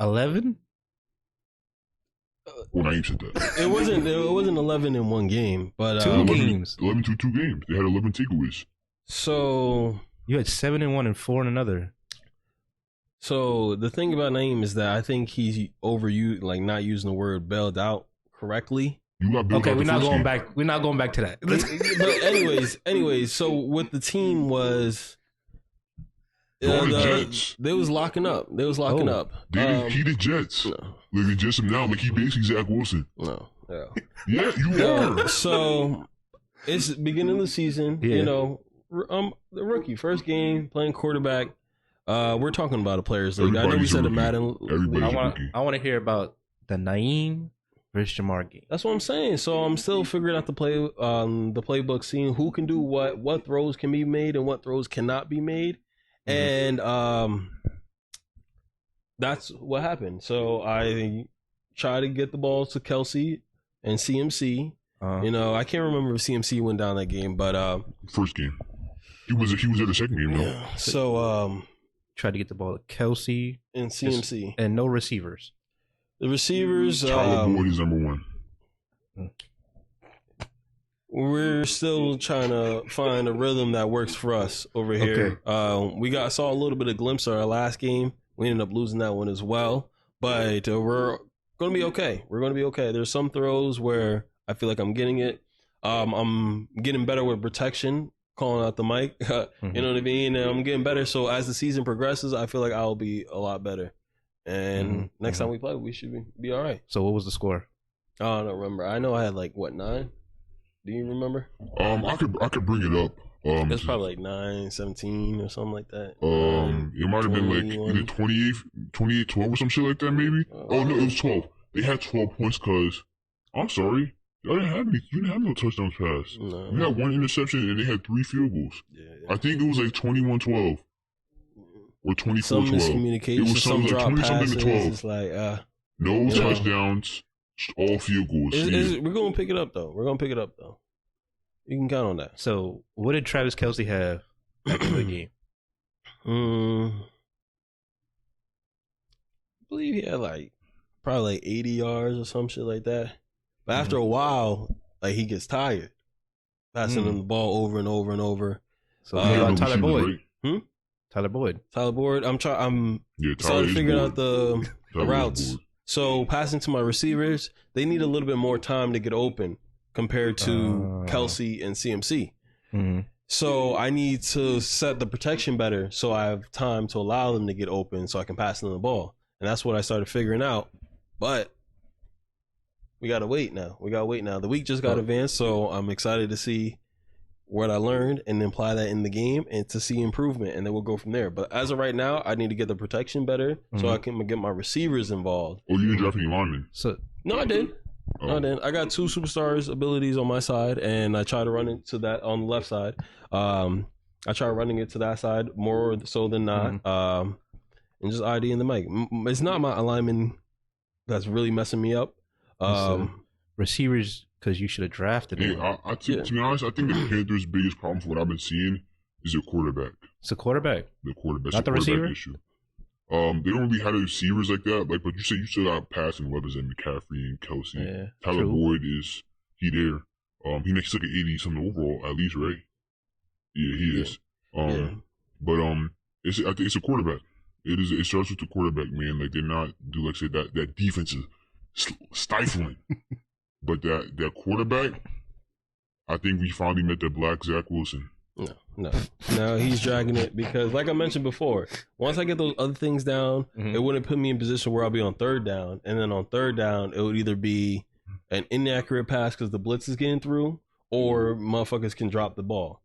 11? Well, Naeem said that. It wasn't 11 in one game, but 2 games. 11 to 2 games. They had 11 takeaways. So you had 7 in one and 4 in another. So the thing about Naeem is that I think he's not using the word bailed out correctly. Okay, we're not going back. We're not going back to that. But anyways, so what the team was. They was locking up. They was locking up. He the Jets. No. Like the Jets him now. Like he basically Zach Wilson. No. Yeah. Yeah, you are. So it's the beginning of the season. Yeah. You know, the rookie first game playing quarterback. We're talking about a players league. I know we said the Madden. I want to hear about the Naeem versus Jamar game. That's what I'm saying. So I'm still figuring out the playbook, seeing who can do what throws can be made and what throws cannot be made. And that's what happened. So I try to get the ball to Kelsey and CMC. You know, I can't remember if CMC went down that game, but first game. He was at the second game though. yeah. So Tried to get the ball to Kelsey and CMC and no receivers. The receivers. Tyler Boyd is number one. We're still trying to find a rhythm that works for us over here. Okay. We saw a little bit of glimpse of our last game. We ended up losing that one as well, but we're going to be okay. We're going to be okay. There's some throws where I feel like I'm getting it. I'm getting better with protection, calling out the mic. You know what I mean? And I'm getting better. So as the season progresses, I feel like I'll be a lot better. And next time we play, we should be all right. So what was the score? I don't remember. I know I had like, what, 9? Do you remember? I could bring it up. It's probably like 9-17 or something like that. It might have been like either 28-12 or some shit like that, maybe. Oh no, it was 12. They had 12 points because I'm sorry, you didn't have no touchdowns pass. No. You had 1 interception and they had 3 field goals. Yeah. I think it was like 21-12 or 24-12. Some miscommunication, It was some like drop 20 something passes. to 12. It's like No touchdowns, all field goals. we're gonna pick it up though. You can count on that. So what did Travis Kelce have after the game? I believe he had probably 80 yards or some shit like that. But after a while, like he gets tired, passing him the ball over and over and over. So Tyler Boyd. Right? Tyler Boyd. Tyler Boyd. I'm starting figuring out the routes. So passing to my receivers, they need a little bit more time to get open compared to Kelsey and CMC. So I need to set the protection better so I have time to allow them to get open so I can pass them the ball. And that's what I started figuring out. But we got to wait now. The week just got advanced, so I'm excited to see what I learned and apply that in the game and to see improvement, and then we'll go from there. But as of right now, I need to get the protection better so I can get my receivers involved. Oh, you didn't draft any linemen? No, I did. I got 2 superstars abilities on my side, and I try to run into that on the left side. I try running it to that side more so than not, and just ID in the mic. It's not my alignment that's really messing me up. Receivers, because you should have drafted him. To be honest, I think the Panthers' biggest problem for what I've been seeing is their quarterback. It's a quarterback. The quarterback, not the receiver issue. They don't really have receivers like that. But you still got passing weapons in McCaffrey and Kelsey. Yeah, Tyler Boyd is there. He makes like an 80 something overall at least, right? Yeah, he is. But I think it's a quarterback. It starts with the quarterback, man. Like they're not that defense is stifling, but that quarterback, I think we finally met the black Zach Wilson. No, he's dragging it because, like I mentioned before, once I get those other things down, it wouldn't put me in a position where I'll be on 3rd down, and then on 3rd down, it would either be an inaccurate pass because the blitz is getting through, or motherfuckers can drop the ball,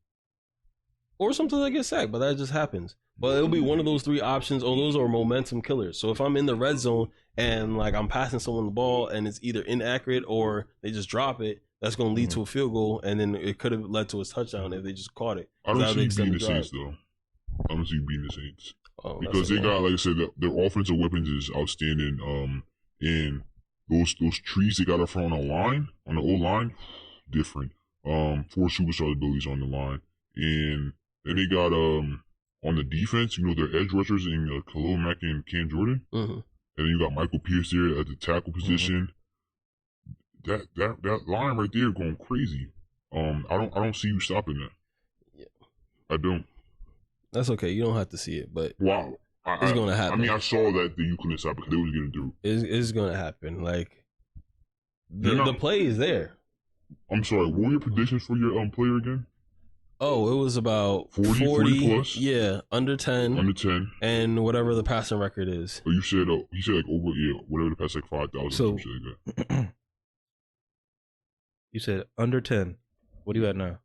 or sometimes I get sacked, but that just happens. But it'll be one of those 3 options, or those are momentum killers. So if I'm in the red zone and like I'm passing someone the ball and it's either inaccurate or they just drop it, that's going to lead to a field goal, and then it could have led to a touchdown if they just caught it. I don't see you beating the Saints, though. I don't see you beating the Saints. Because they got, like I said, their offensive weapons is outstanding. And those trees they got up front on the O-line, different. 4 superstar abilities on the line. And then they got, on the defense, their edge rushers in Khalil Mack and Cam Jordan. And then you got Michael Pierce there at the tackle position. That line right there going crazy. I don't see you stopping that. Yeah. I don't. That's okay. You don't have to see it, but wow, it's going to happen. I mean, I saw that you couldn't stop because they was getting through. It's going to happen. Like the play is there. I'm sorry. What were your predictions for your player again? Oh, it was about 40 plus. Yeah, under 10. Under 10. And whatever the passing record is. Oh, you said like over whatever the pass like 5,000 so, or something like that. You said under 10. What do you at now?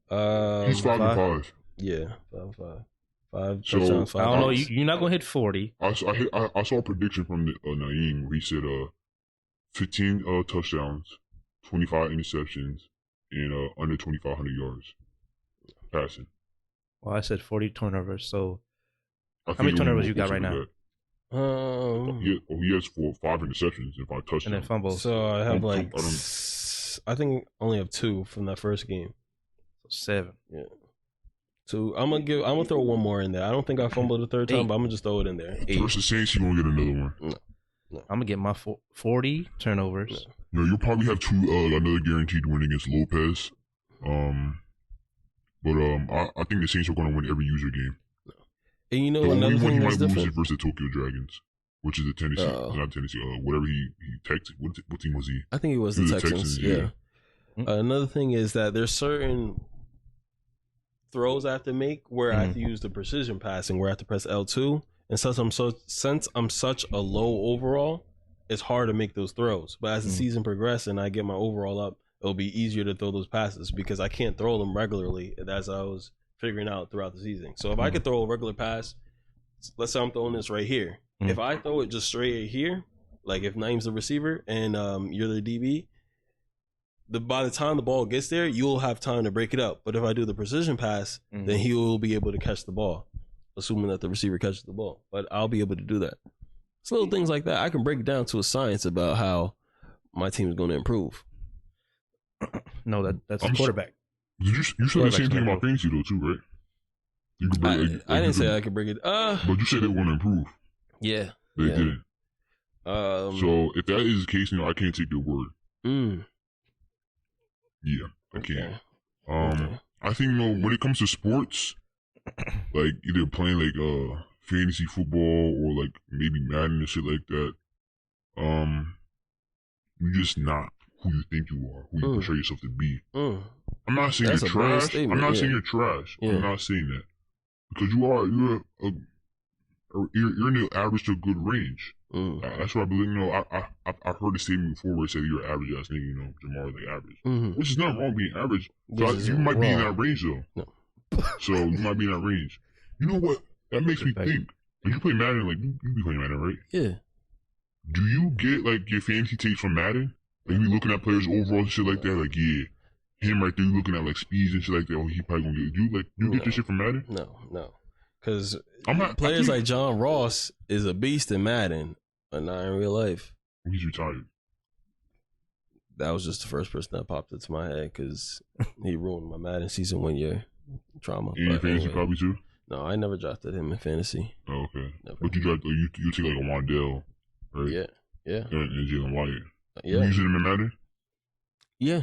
He's 5-5. Yeah, 5-5. 5 So, touchdowns, 5 I don't know. points. You're not gonna hit 40. I saw a prediction from Naeem where he said 15 touchdowns, 25 interceptions, and under 2,500 yards passing. Well, I said 40 turnovers. So How many turnovers you got right now? He has 5 interceptions and 5 touchdowns. And then fumbles. So I have I like, don't- I think only have 2 from that first game. 7. Yeah. So I'm gonna throw one more in there. I don't think I fumbled the third time, 8. but I'm gonna just throw it in there. 8. Versus Saints, you gonna get another one. No. I'm gonna get my 40 turnovers. No, you'll probably have 2 another guaranteed win against Lopez. I think the Saints are gonna win every user game. And you know The only another one he thing might that's lose is different. versus the Tokyo Dragons, which is the Tennessee, not Tennessee. Whatever he texted. What team was he? I think it was the Texans. Yeah. Another thing is that there's certain throws I have to make where I have to use the precision passing, where I have to press L2. And since I'm such a low overall, it's hard to make those throws. But as the season progresses and I get my overall up, it'll be easier to throw those passes because I can't throw them regularly as I was figuring out throughout the season. So if I could throw a regular pass, let's say I'm throwing this right here. If I throw it just straight here, like if Naeem's the receiver and you're the DB, by the time the ball gets there, you'll have time to break it up. But if I do the precision pass, then he will be able to catch the ball, assuming that the receiver catches the ball. But I'll be able to do that. It's little things like that. I can break it down to a science about how my team is going to improve. No, that's the quarterback. You said the same thing about fantasy though too, right? You could break, I didn't say I could break it. But you said they want to improve. Yeah. They didn't. So if that is the case, I can't take your word. Yeah, I can't. Okay. I think when it comes to sports, like either playing like fantasy football or like maybe Madden and shit like that, you're just not who you think you are, who you portray yourself to be. I'm not saying That's you're a bold trash. statement, I'm not yeah. saying you're trash. Yeah. I'm not saying that because you're in the average to good range. That's what I believe. I've heard the statement before where it said you're average ass nigga. Jamar like average, which is not wrong being average. So you might be in that range though. No. So you might be in that range. You know what? That makes me think. When you play Madden, like you be playing Madden, right? Yeah. Do you get like your fantasy takes from Madden? Like you be looking at players overall and shit like that. Like him right there, you looking at like speeds and shit like that. Oh, he probably gonna get you get this shit from Madden? No. Because players like John Ross is a beast in Madden, but not in real life. He's retired. That was just the first person that popped into my head because he ruined my Madden season 1 year trauma. In fantasy probably too? No, I never drafted him in fantasy. Oh, okay. Never. But you draft you take like a Wandale, right? Yeah. And Jalen Wyatt. Yeah. You using him in Madden? Yeah.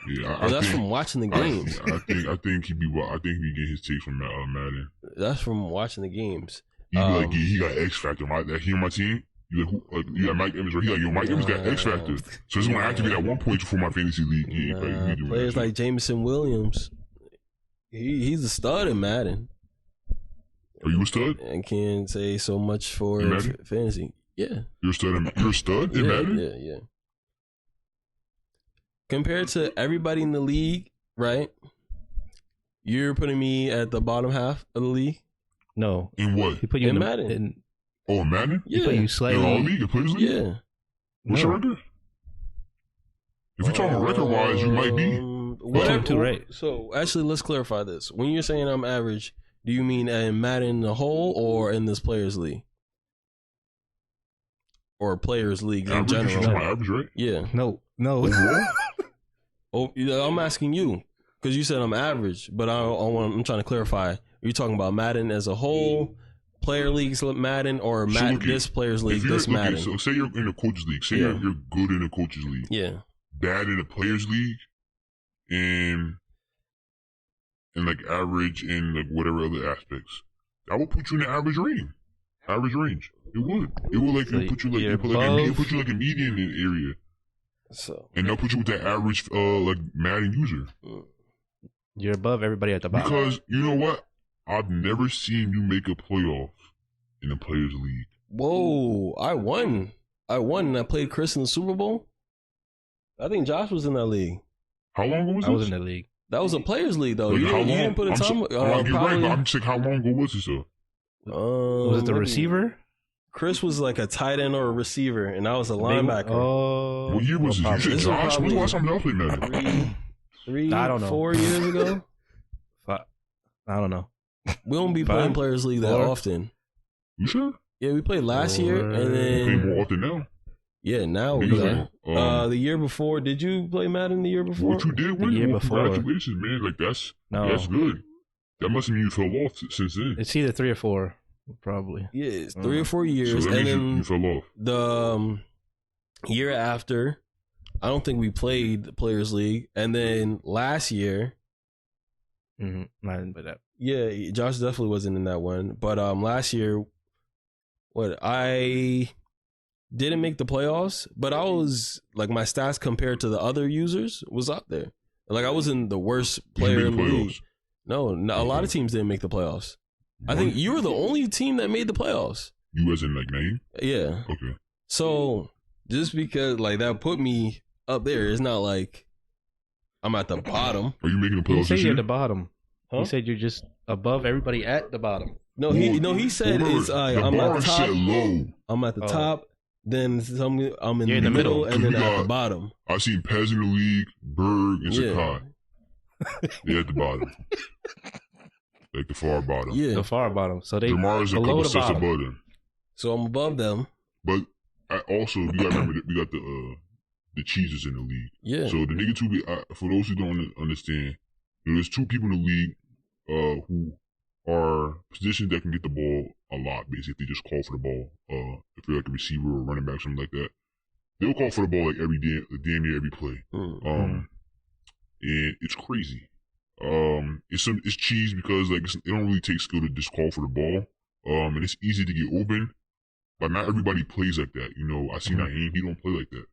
Yeah, That's from watching the games. I think he get his takes from Madden. That's from watching the games. He be like, he got X Factor. He on my team. You got Mike Evans, right? He like, yo, Mike Evans got X Factor. So it's gonna activate at 1 point for my fantasy league. Players like Jameson Williams, he's a stud in Madden. Are you a stud? And can't say so much for fantasy. Yeah. You're a stud in Madden? Yeah. Compared to everybody in the league, right? You're putting me at the bottom half of the league. No. In what? He put you in in Madden. In Yeah. Madden? He put you slightly. In all league? In players league? Yeah. What's your record? If you're talking record-wise, you might be. Whatever. Right. So, actually, let's clarify this. When you're saying I'm average, do you mean in Madden the whole or in this players league? Or players league in general? You're my average, right? Yeah. No. Oh, I'm asking you because you said I'm average, but I'm trying to clarify. Are you talking about Madden as a whole, player leagues Madden, or this players league, this Madden? So say you're in a coaches league. Say you're good in a coaches league. Yeah. Bad in a players league, and like average in like whatever other aspects. I would put you in the average range. It would. Put you like a median area. So, and they'll put you with that average like Madden user. You're above everybody at the bottom. Because you know what? I've never seen you make a playoff in a players league. Whoa, I won and I played Chris in the Super Bowl. I think Josh was in that league. How long ago was this? I was in the league. That was a players league though. Like, you didn't put a time. You're right, but I'm just like, how long ago was this though? Was it the receiver? Chris was like a tight end or a receiver, and I was a linebacker. What year was this? You said Josh? When's the last time y'all played Madden? I don't know. 4 years ago? I don't know. We don't be playing players league that often. You sure? Yeah, we played last year, and You play then more often now. yeah, now we Niggas are. like, The year before, did you play Madden the year before? what you did win? year Well, before. congratulations, man. Like that's No. good. That must mean you fell off since then. It's either 3 or 4, probably. Yeah, it's 3 or 4 years, So that and means then you fell off. the year after, I don't think we played the Players League, and then last year, I didn't play that. yeah, Josh definitely wasn't in that one, but last year, I didn't make the playoffs, but I was like my stats compared to the other users was up there. Like I wasn't the worst player in the league. No, a lot of teams didn't make the playoffs. I think you were the only team that made the playoffs. You as in like name? Yeah. Okay. So just because like that put me up there, it's not like I'm at the bottom. Are you making the He playoffs said this you're year? at the bottom. Huh? He said you're just above everybody at the bottom. No, he said Remember, it's the I'm bar at the is top. set low. I'm at the top. Then I'm in You're the middle, and then at the bottom. I seen Pez in the league, Berg, and Yeah. Sakai. They're at the bottom. Like the far bottom. Yeah. The far bottom. So they Jamar's a below couple the steps bottom. above them. So I'm above them. But also, you gotta remember that we got the cheesers in the league. Yeah. So the niggas who for those who don't understand, there's 2 people in the league who are positions that can get the ball a lot. Basically, they just call for the ball. If you're like a receiver or running back, something like that, they'll call for the ball like damn near every play. And it's crazy. It's cheese because like it don't really take skill to just call for the ball. And it's easy to get open, but not everybody plays like that. You know, I see Naeem, he don't play like that.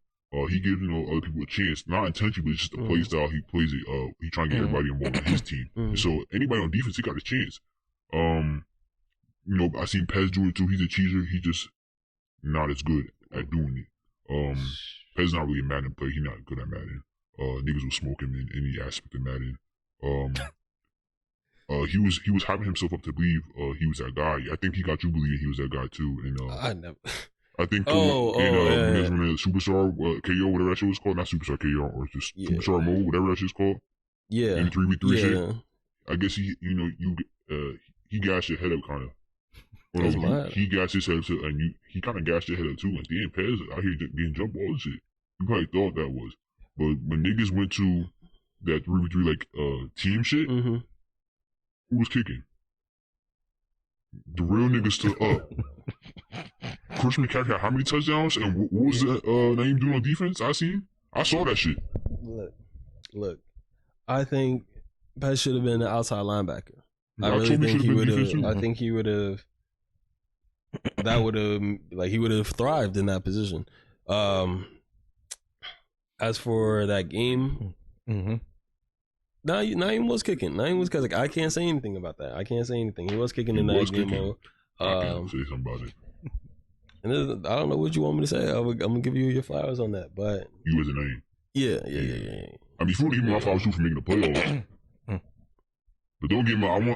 He gives other people a chance, not intentionally, but it's just the play style he plays it. He trying to get everybody involved in his team. And so anybody on defense, he got a chance. I seen Pez do it too. He's a cheeser. He just not as good at doing it. Pez not really a Madden player. He not good at Madden. Niggas will smoke him in any aspect of Madden. He was hyping himself up to believe he was that guy. I think he got you believing he was that guy too. And I never. I think yeah. when Superstar KO, whatever that shit was called, not Superstar KO, or just Superstar Mode, whatever that shit's called. Yeah. In 3v3 shit. I guess he gassed your head up kind of. He gassed his head up, and he kind of gassed your head up too. Like, damn, Pez out here getting jump balls and shit. You probably thought that was, but when niggas went to that 3v3 like team shit, who was kicking? The real niggas stood up. Christian McCaffrey had how many touchdowns, and what was that Naeem doing on defense? I saw that shit. Look. I think Pez should have been an outside linebacker. I really told think he would defense have. too. I think he would have. That would have he would have thrived in that position. As for that game, Naeem was kicking. Naeem was because I can't say anything about that. I can't say anything. He was kicking in that game mode. I can't say something about it. And I don't know what you want me to say. I'm gonna give you your flowers on that, but You as a name. yeah. I mean, if you want to give me my flowers too for making the playoffs, but don't give me. Don't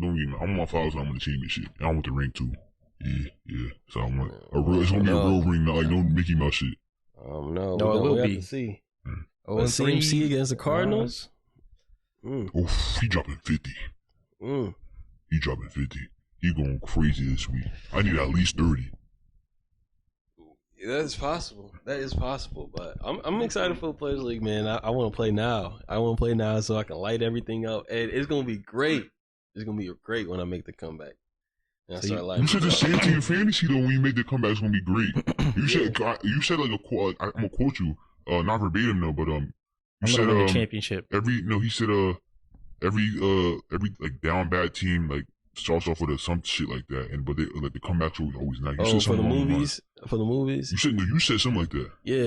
give me. I want my flowers when I'm on the championship. I want the ring too. Yeah. So I want a real. It's gonna be a real ring, not like no Mickey Mouse shit. No, it will we be. have to see. Oh, But CMC against the Cardinals. Oh, he dropping 50. He dropping 50. He going crazy this week. I need at least 30. That is possible. But I'm excited for the Players League, man. I want to play now. So I can light everything up, and it's gonna be great. It's gonna be great when I make the comeback. And I start lighting You said it the up. same thing in fantasy though. When you make the comeback, it's gonna be great. You said like a quote. I'm gonna quote you, not verbatim though, but you I'm said gonna win the championship. he said every like down bad team like starts off with some shit like that, and but they like the comebacks are always nice. You said For the something along movies. You said something like that. Yeah.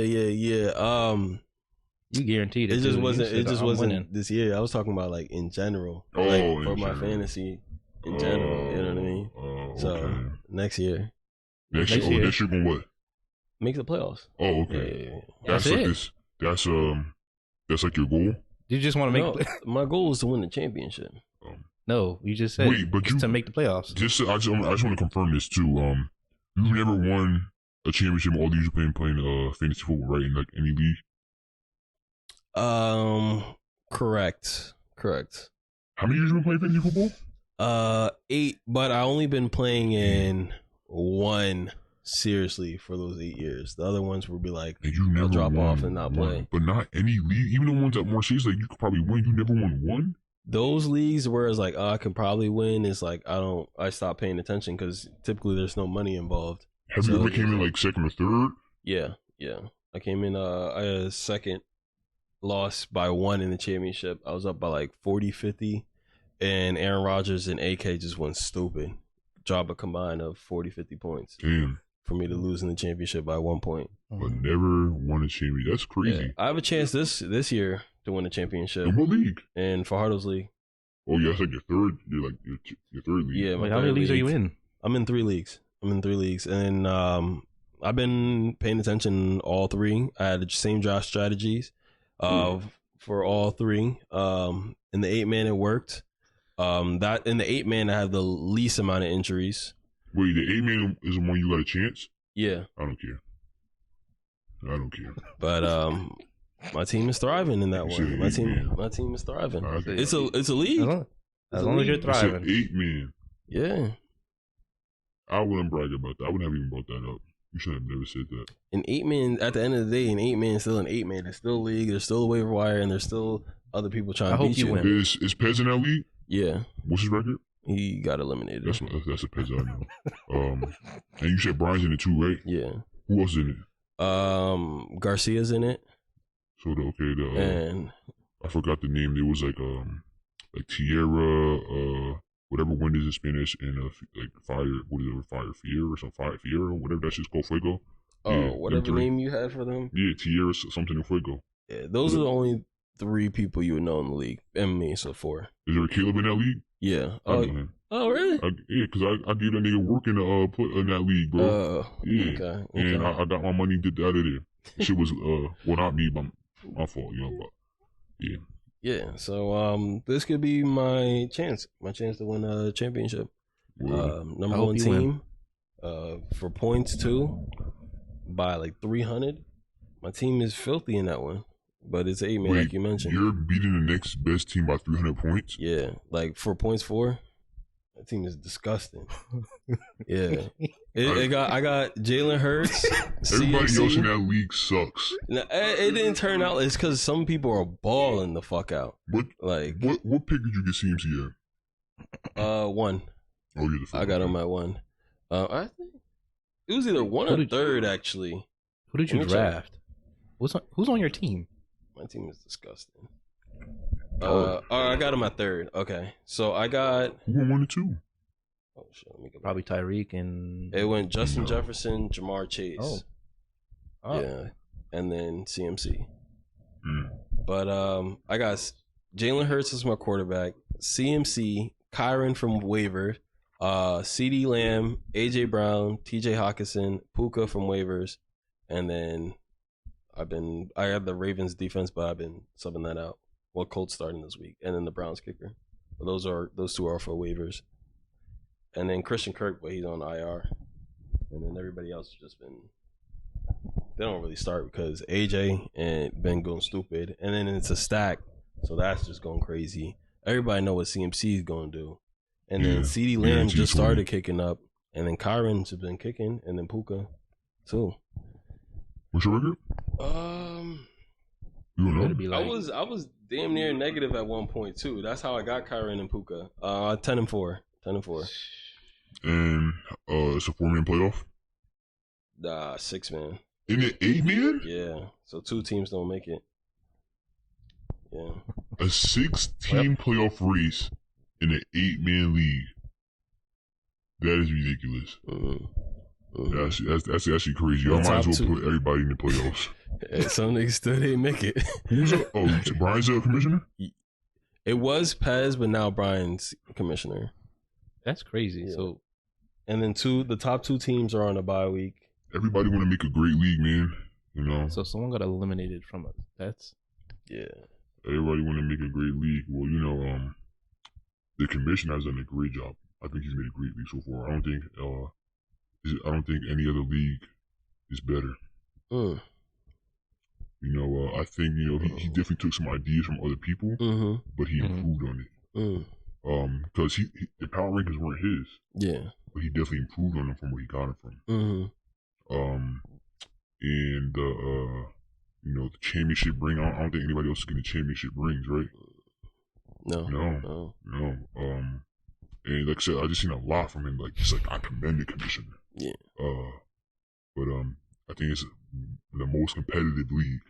You guaranteed it. It just too. wasn't. You It said, just "I'm wasn't winning." this year. I was talking about like in general, Oh, like in for my general. fantasy in general. You know what I mean? So Okay. next year, Next next year. year. Next year going what? make the playoffs. Oh, okay. Yeah. That's That's like it? this. That's like your goal. You just want to No, make. my goal is to win the championship. No, you just said Wait, but it's to make the playoffs. I just want to confirm this too. You've never won a championship in all these you've been playing fantasy football, right? In like any league. Correct. How many years you been playing fantasy football? 8, but I only been playing in one seriously for those 8 years. The other ones would be like, And you never I'll drop won off and not one. play. But not any league, even the ones that more serious, like you could probably win. You never won one. Those leagues where it's like, oh, I can probably win, is like I stopped paying attention because typically there's no money involved. Have you ever came in like second or third? Yeah. I came in. I had a second, lost by 1 in the championship. I was up by like 40, 50, and Aaron Rodgers and AK just went stupid. Dropped a combine of 40, 50 points. Damn. For me to lose in the championship by 1 point. But never won a championship. That's crazy. Yeah. I have a chance this year to win a championship. In what league? In Fajardo's league. Oh yeah, it's like your third. You're like your third league. Yeah. Wait, how many leagues are you in? I'm in 3 leagues. And I've been paying attention all 3. I had the same draft strategies for all 3. In the 8-man it worked. That in the 8-man I had the least amount of injuries. Wait, the 8-man is the one you got a chance? Yeah. I don't care. But my team is thriving in that one. My team is thriving. It's a league. As long as you're thriving. It's 8-man. Yeah. I wouldn't brag about that. I wouldn't have even brought that up. You should have never said that. An 8-man, at the end of the day, an 8-man is still an 8-man. There's still a league. There's still a waiver wire, and there's still other people trying to beat you. Win. Is Pez in that league? Yeah. What's his record? He got eliminated. That's a Pez I know. And you said Brian's in it too, right? Yeah. Who else is in it? Garcia's in it. So and I forgot the name. There was like Tierra, whatever wind is in Spanish, and like fire. What is it? Fire Fiera or some Fire Fiera, whatever that shit's called. Fuego. Oh, whatever name you had for them. Yeah, Tierra something in Fuego. Yeah, those are the only 3 people you would know in the league. And me, so 4. Is there a Caleb in that league? Yeah. I know him. Oh, really? Yeah, because I gave that nigga work in that league, bro. Yeah. Okay. And I got my money did out of there. Shit was well, not me, but my fault, but yeah. Yeah. So this could be my chance to win a championship. Number 1 team. For points too, by like 300. My team is filthy in that one. But it's 8-man, like you mentioned. You're beating the next best team by 300 points? Yeah. Like for points 4, that team is disgusting. Yeah. I got Jalen Hurts. Everybody CMC. else in that league sucks. No, it didn't turn out. It's because some people are balling the fuck out. What pick did you get CMC at? 1. Oh, you're the first. I got him at 1. I think it was either 1 or 3rd, actually. Who did you draft? Who's on your team? My team is disgusting. I got him at 3rd. Okay, so I got. Who won 1 and 2? Oh shit! Let me go. Probably Tyreek and. It went Justin Jefferson, Jamar Chase. Oh. Yeah, and then CMC. Mm. But I got Jalen Hurts as my quarterback. CMC, Kyron from waiver. CD Lamb, AJ Brown, TJ Hawkinson, Puka from waivers, and then I had the Ravens defense, but I've been subbing that out. Well, Colts starting this week, and then the Browns kicker. But those 2 are for waivers. And then Christian Kirk, but he's on IR. And then everybody else has just been. They don't really start because AJ and been going stupid, and then it's a stack, so that's just going crazy. Everybody know what CMC is going to do, and then CD Lamb just started kicking up, and then Kyron's has been kicking, and then Puka too. What's your record? You don't know? I was damn near negative at 1 point too. That's how I got Kyron and Puka. 10-4. And it's a 4-man playoff? 6-man. In an 8-man? Yeah. So 2 teams don't make it. Yeah. A 6-team playoff race in an 8-man league. That is ridiculous. That's actually crazy. I might as well put everybody in the playoffs. Some niggas still didn't make it. Who's Brian's a commissioner? It was Pez, but now Brian's commissioner. That's crazy. Yeah. So, and then the top 2 teams are on a bye week. Everybody want to make a great league, man. You know. So someone got eliminated from it. That's Everybody want to make a great league. Well, you know, the commissioner has done a great job. I think he's made a great league so far. I don't think any other league is better. You know, I think he definitely took some ideas from other people, but he improved on it. Because the power rankings weren't his, Yeah. but he definitely improved on them from where he got it from. Mm-hmm. And the championship ring. I don't think anybody else is getting championship rings, right? No. And like I said, I just seen a lot from him. Like, just like I commend the commissioner. Yeah. But I think it's the most competitive league.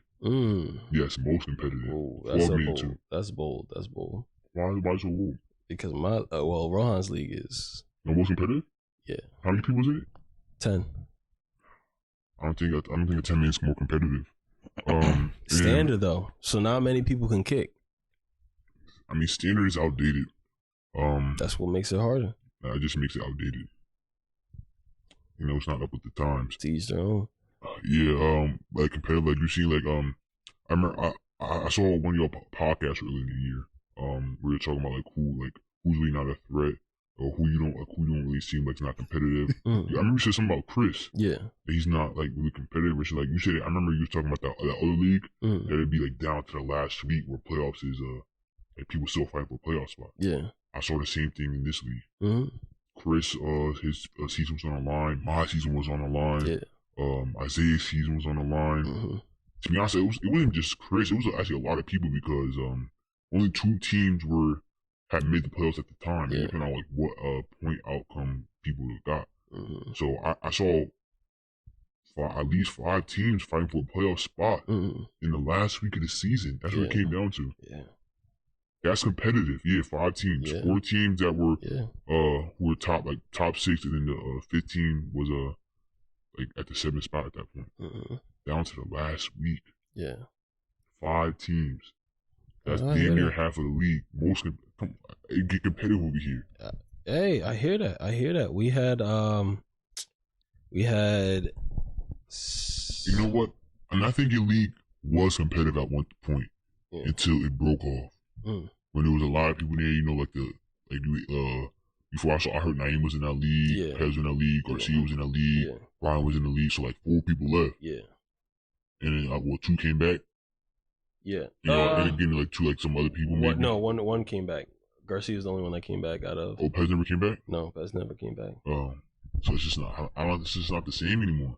Yes, most competitive. Ooh, 12-2. That's bold. That's bold. Why so bold? Because my Rohan's league is the most competitive. Yeah. How many people is in it? 10. I don't think a 10-man is more competitive. Standard though, so not many people can kick. I mean, standard is outdated. That's what makes it harder. It just makes it outdated. It's not up with the times. To each their own. Like competitive, like you see, like I remember I saw one of your podcasts earlier in the year. Where you're talking about who's really not a threat, or who you don't really seem like is not competitive. I remember you said something about Chris. Yeah, he's not like really competitive. Or like you said, I remember you was talking about that other league that it'd be like down to the last week where playoffs is like people still fighting for a playoff spot. Yeah, I saw the same thing in this league. Chris, his season was on the line. My season was on the line. Yeah. Isaiah's season was on the line. To be honest, it wasn't just Chris. It was actually a lot of people because only 2 teams had made the playoffs at the time, depending on like what point outcome people got. So I saw at least 5 teams fighting for a playoff spot in the last week of the season. That's what it came down to. Yeah. That's competitive. 5 teams. 4 teams that were who were top 6, and then the 15 was like at the 7th spot at that point. Down to the last week. 5 teams. That's damn near half of the league. It get competitive over here. Hey, I hear that. We had You know what? And I think your league was competitive at one point until it broke off. When there was a lot of people there, before I heard Naeem was in that league, Pez was in that league, Garcia was in that league, Brian was in the league, so like 4 people left. And then 2 came back. And again, like 2, like some other people. Maybe. No, one came back. Garcia's the only one that came back out of. Oh, Pez never came back. No, Pez never came back. Oh, so it's just not. It's just not the same anymore.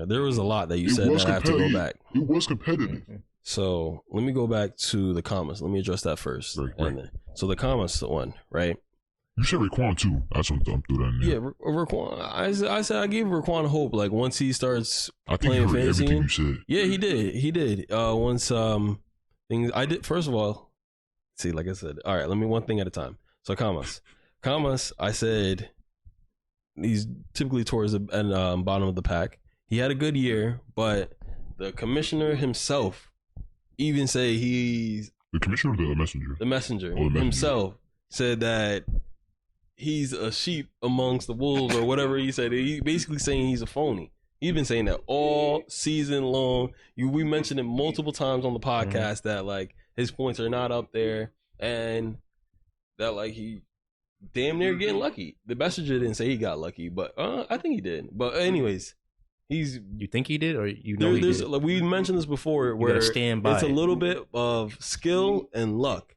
There was a lot that you said that I have to go back. It was competitive. So let me go back to the comments. Let me address that first. Right. So the comments one, right? You said Raekwon too. That's what I'm through that in there. Yeah, Raekwon. I said I gave Raekwon hope. Like once he starts playing fantasy. Everything you said. Yeah, he did. Once things I did. First of all, see, like I said, all right. Let me one thing at a time. So Kamas. I said he's typically towards the bottom of the pack. He had a good year, but the commissioner himself even say he's the commissioner or the messenger. The messenger himself said that he's a sheep amongst the wolves or whatever he said. He basically saying he's a phony. He's been saying that all season long. We mentioned it multiple times on the podcast that like his points are not up there and that like he damn near getting lucky. The messenger didn't say he got lucky, but I think he did. But anyways, you think he did or he did? Like, we mentioned this before where it's a little bit of skill and luck.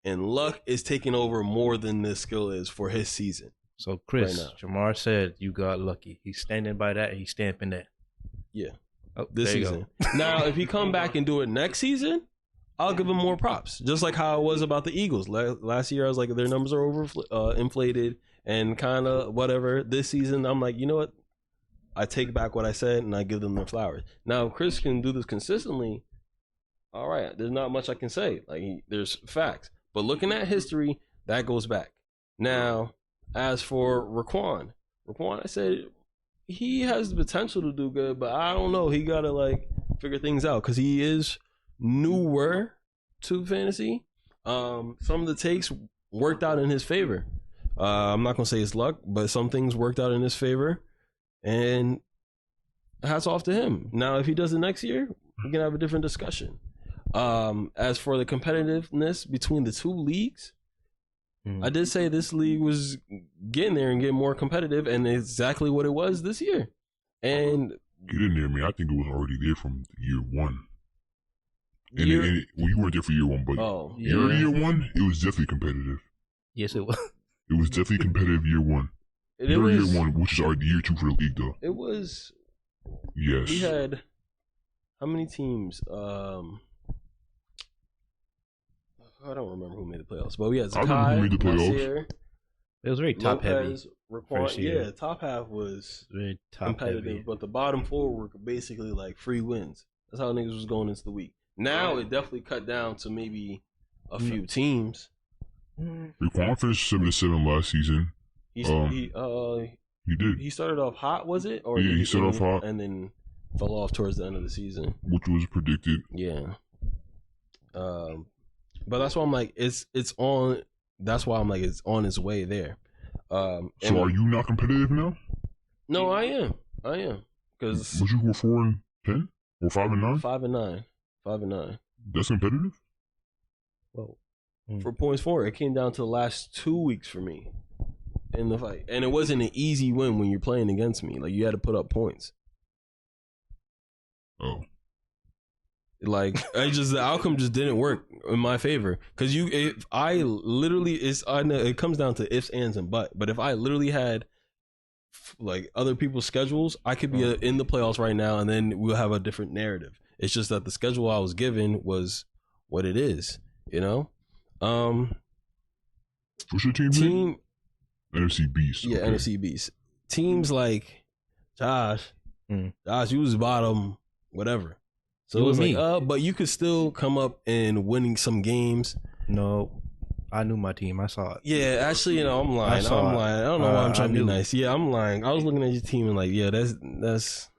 And luck is taking over more than the skill is for his season. So, Chris, right Jamar said you got lucky. He's standing by that. He's stamping that. Yeah. This season. Now, if he come back and do it next season, I'll give him more props. Just like how it was about the Eagles. Last year, I was like, their numbers are inflated and kind of whatever. This season, I'm like, you know what? I take back what I said and I give them their flowers. Now, if Chris can do this consistently, all right, there's not much I can say. Like, there's facts. But looking at history, that goes back. Now, as for Raekwon, I said he has the potential to do good, but I don't know. He got to, like, figure things out because he is newer to fantasy. Some of the takes worked out in his favor. I'm not going to say it's luck, but some things worked out in his favor. And hats off to him. Now, if he does it next year, we can have a different discussion. As for the competitiveness between the 2 leagues, I did say this league was getting there and getting more competitive, and exactly what it was this year. And get in there, man. I think it was already there from year 1. And you weren't there for year one, but yeah. year one, it was definitely competitive. Yes, it was. It was definitely competitive year one. Year one, which is our year two for the league, though. It was. Yes. We had how many teams? I don't remember who made the playoffs, but we had Zakai, I remember who made the playoffs. Nasir, It was very top Lopez, heavy. Raquan. Yeah, top half was very top competitive, heavy. but the bottom four were basically like free wins. That's how niggas was going into the week. Now it definitely cut down to maybe a few teams. Raquan finished 7-7 last season. He did. He started off hot, was it? Or yeah, he started off hot, and then fell off towards the end of the season, which was predicted. Yeah. But that's why I'm like, it's on. That's why I'm like, it's on its way there. So are you not competitive now? No, I am. Because would you go 4-10 or 5-9? 5-9. 5-9. That's competitive. Well, for points for it came down to the last 2 weeks for me in the fight, and it wasn't an easy win when you're playing against me. Like you had to put up points. Oh. Like the outcome just didn't work in my favor because it comes down to ifs, ands, and buts. But if I literally had like other people's schedules, I could be in the playoffs right now, and then we'll have a different narrative. It's just that the schedule I was given was what it is, you know. What's your team? NFC Beast. Yeah, okay. NFC Beast. Teams like Josh, you was bottom, whatever. So it was like, but you could still come up and winning some games. No, I knew my team. I saw it. Yeah, actually, you know, I'm lying. I don't know why I'm trying to be nice. Yeah, I'm lying. I was looking at your team and like, yeah, that's.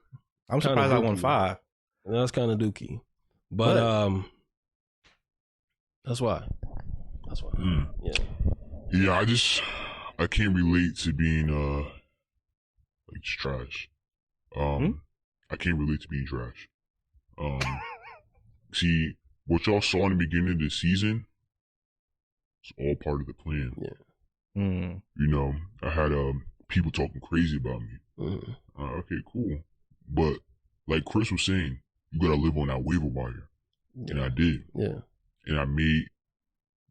I'm surprised I won 5. That's kind of dookie, but that's why. Yeah. Yeah, I can't relate to being like just trash. I can't relate to being trash. See, what y'all saw in the beginning of the season, it's all part of the plan. Yeah. You know, I had people talking crazy about me. Okay, cool. But like Chris was saying, you gotta live on that waiver wire. Yeah. And I did. Yeah. And I made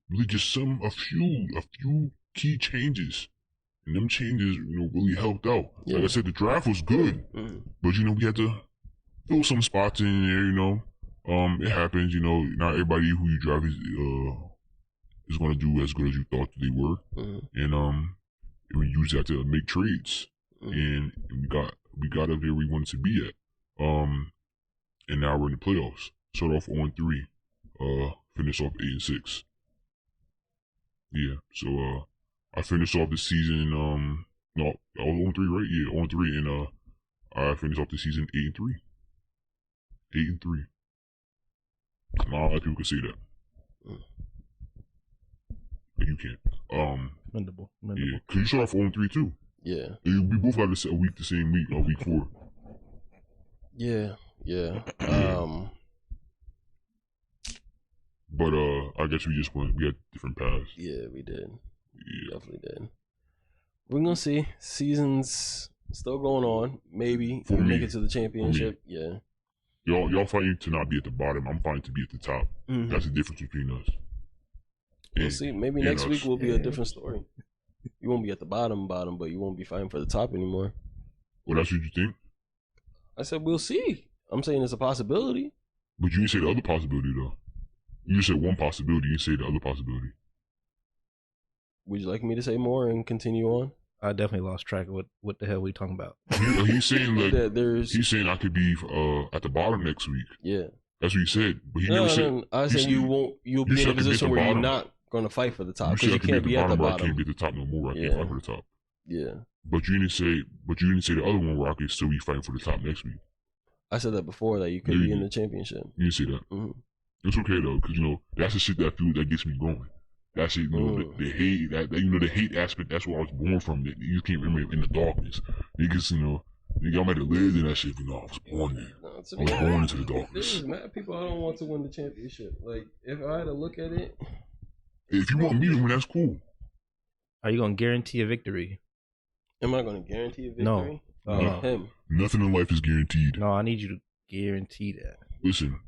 really just a few key changes. And them changes, you know, really helped out. Yeah. Like I said, the draft was good. But you know, we had to fill some spots in there, you know. It happens, you know, not everybody who you draft is gonna do as good as you thought they were. And we used that to make trades. And we got up there we wanted to be at. And now we're in the playoffs. Start off 0-3. Finish off 8-6. Yeah, so I finished off the season no, I was 0-3, right? Yeah, 0-3, and I finished off the season 8-3. 8-3. Not a lot of people can say that. But you can't. Mendable. Yeah, because you start off 0-3 too. Yeah. We both had a week the same week, week 4. Yeah. But I guess we had different paths. Yeah, we did. Yeah. Definitely did. We're gonna see. Season's still going on. Maybe we'll make it to the championship. Yeah. Y'all fighting to not be at the bottom. I'm fighting to be at the top. That's the difference between us. We'll see. Maybe next week will be a different story. You won't be at the bottom, but you won't be fighting for the top anymore. Well, that's what you think? I said we'll see. I'm saying it's a possibility. But you didn't say the other possibility though. You just said one possibility. You didn't say the other possibility. Would you like me to say more and continue on? I definitely lost track of what the hell we talking about. He's saying like he's saying I could be at the bottom next week. Yeah, that's what he said. But he never said. I said you'll be in a position where you're not going to fight for the top because you can't be at the bottom. I can't be at the top no more. I can't fight for the top. Yeah. But you didn't say the other one where I could still be fighting for the top next week. I said that before that you could be in the championship. You didn't say that. It's okay though, because you know that's the shit that gets me going. That shit, you know, the hate, the hate aspect. That's where I was born from. That you can't remember in the darkness. Niggas, you know, I might have lived in that shit, but no, I was born there. I was born into the darkness. There's mad people I don't want to win the championship. Like if I had to look at it, if you want me to win, that's cool. Are you gonna guarantee a victory? Am I gonna guarantee a victory? No. Him. Nothing in life is guaranteed. No, I need you to guarantee that. Listen,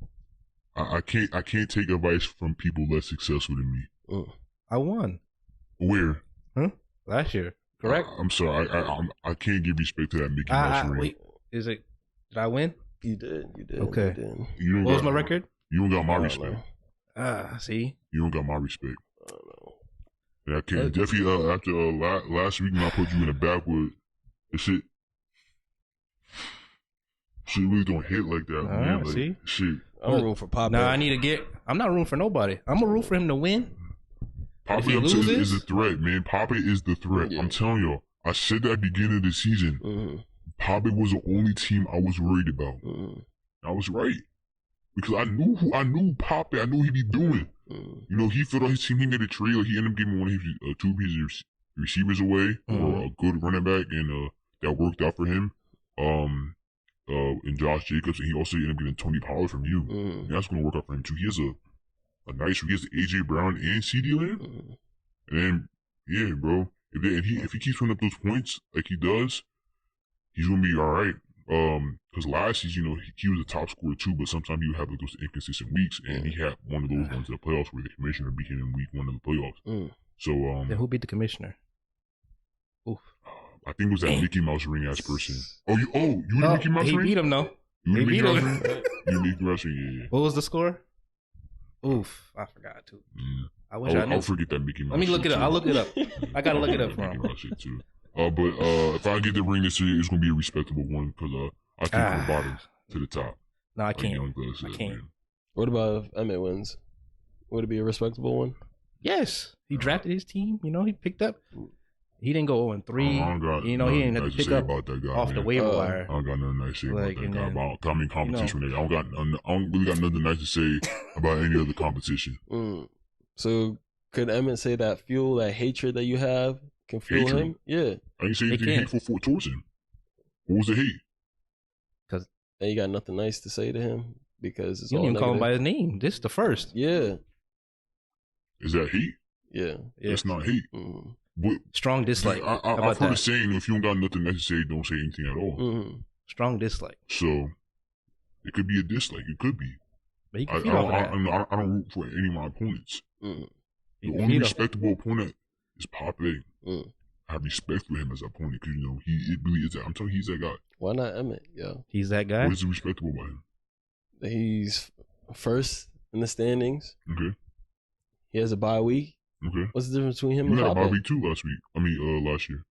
I can't take advice from people less successful than me. I won. Where? Huh? Last year, correct? I'm sorry. I can't give respect to that Mickey Mouse ring. Wait, did I win? You did. Okay. You did. You don't What was got- my record? You don't got my I don't respect. know. See? You don't got my respect. I don't know. Yeah, I can't. Definitely after last week when I put you in the backwood, the shit really don't hit like that, man. Alright, Like, see? shit. I'm rooting for Papa. Nah, I need to get. I'm not rooting for nobody. I'm gonna root for him to win. Papa he loses? is a threat, man. Papa is the threat. Yeah. I'm telling y'all. I said that at the beginning of the season. Mm-hmm. Papa was the only team I was worried about. Mm-hmm. I was right. Because I knew Papa. I knew he'd be doing. Mm-hmm. You know, he filled out his team. He made a trade. Like, he ended up giving one of his two of his receivers away, or a good running back, and that worked out for him. And Josh Jacobs, and he also ended up getting Tony Pollard from you. Mm-hmm. And that's going to work out for him too. He has a nice. He has AJ Brown and CD Lamb, Mm-hmm. and then yeah, bro. If he keeps putting up those points like he does, he's gonna be all right. Because last season, you know, he was a top scorer too, but sometimes he would have like those inconsistent weeks, and he had one of those ones in the playoffs where the commissioner beat him in week 1 of the playoffs. Mm. So Then who beat the commissioner? Oof. I think it was that Dang. Mickey Mouse ring ass person. You the Mickey Mouse He ring? beat him though. You He the Mickey beat Mouse him. ring? You the Mickey Mouse ring? Yeah. What was the score? Oof, I forgot too. I wish I knew. I'll forget that Mickey Mouse. Let me look shit, it up. too. I'll look it up. I gotta look it up for Mickey him. Mouse shit too. But if I get the ring this year, it's gonna be a respectable one because I think from the bottom to the top. No, I Like can't. Young Thug said, I can't. man. What about if Emmett wins? Would it be a respectable one? Yes, he drafted his team. You know, he picked up. He didn't go 0-3. I don't got You know, he nothing didn't have nice to to pick say up about that guy, off man. the waiver wire. I don't got nothing nice to say Like, about that and guy. then, About coming competition with that. I don't really got nothing nice to say about any other competition. Mm. So could Emmett say that fuel, that hatred that you have, can fuel Hatred? him? Yeah. I ain't say anything can't. hateful towards him. What was the hate? And you got nothing nice to say to him because it's You all didn't even call him negative? by his name. This is the first. Yeah. Is that hate? Yeah. That's not hate. Mm. What, Strong dislike. I've How about heard a that? saying, if you don't got nothing nice to say, don't say anything at all. Mm-hmm. Strong dislike. So, it could be a dislike. It could be. But he I can feed off of that. I don't root for any of my opponents. Mm. He The can only feed off- respectable opponent is Pape. Mm. I have respect for him as an opponent because, you know, he really is that. I'm telling you, he's that guy. Why not Emmett? Yo, He's that guy. What is respectable about him? he's first in the standings. Okay. He has a bye week. Okay. What's the difference between him You and had a bye Papa? week too last year.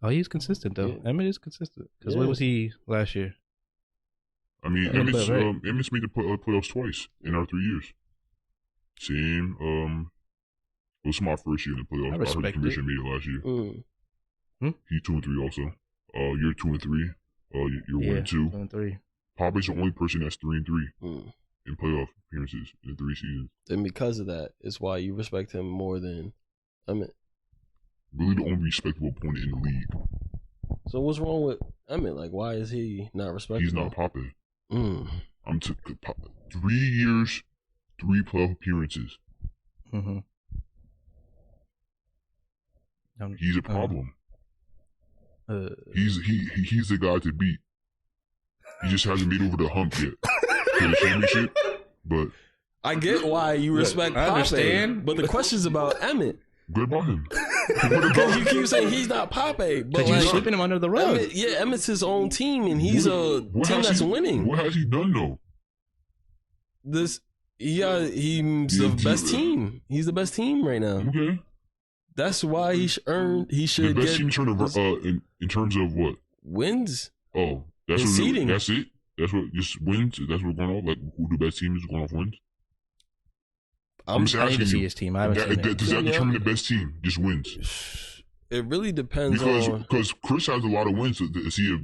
Oh, he's consistent though. Yeah. Emmett is consistent. Because Yeah. where was he last year? I mean, Yeah, Emmett's, but, right. Emmett's made the playoffs twice in our 3 years. Same. It was my first year in the playoffs. I I heard the respect commission made it last year. Mm. He 2-3 also. You're 2-3. You're 1-2. 2-3. Papa's the only person that's 3-3 Mm. in playoff appearances in 3 seasons. And because of that, is why you respect him more than Emmett. Really, the only respectable opponent in the league. So what's wrong with Emmett? Like, why is he not respectable? He's not Papa. Mm. 3 years, 3 playoff appearances. Mm-hmm. He's a problem. Uh, He's the guy to beat. He just hasn't made over the hump yet for the championship. But I get why you respect I Pape, understand. but the question's about Emmett. good about him. Because you keep saying he's not Pape, but Because you're like, sweeping him under the rug. Emmett's his own team, and he's a team that's winning. What has he done though? He's the best team. He's the best team right now. Okay. That's why he should The best get team in terms of what? wins. Oh, that's In what. seeding. That's it. That's what just wins. That's what going on. Like who the best team is going off wins. I'm just I need asking to see you. his team. I haven't seen it. Does that Yeah. determine the best team? Just wins. It really depends on. Because Chris has a lot of wins. Is he a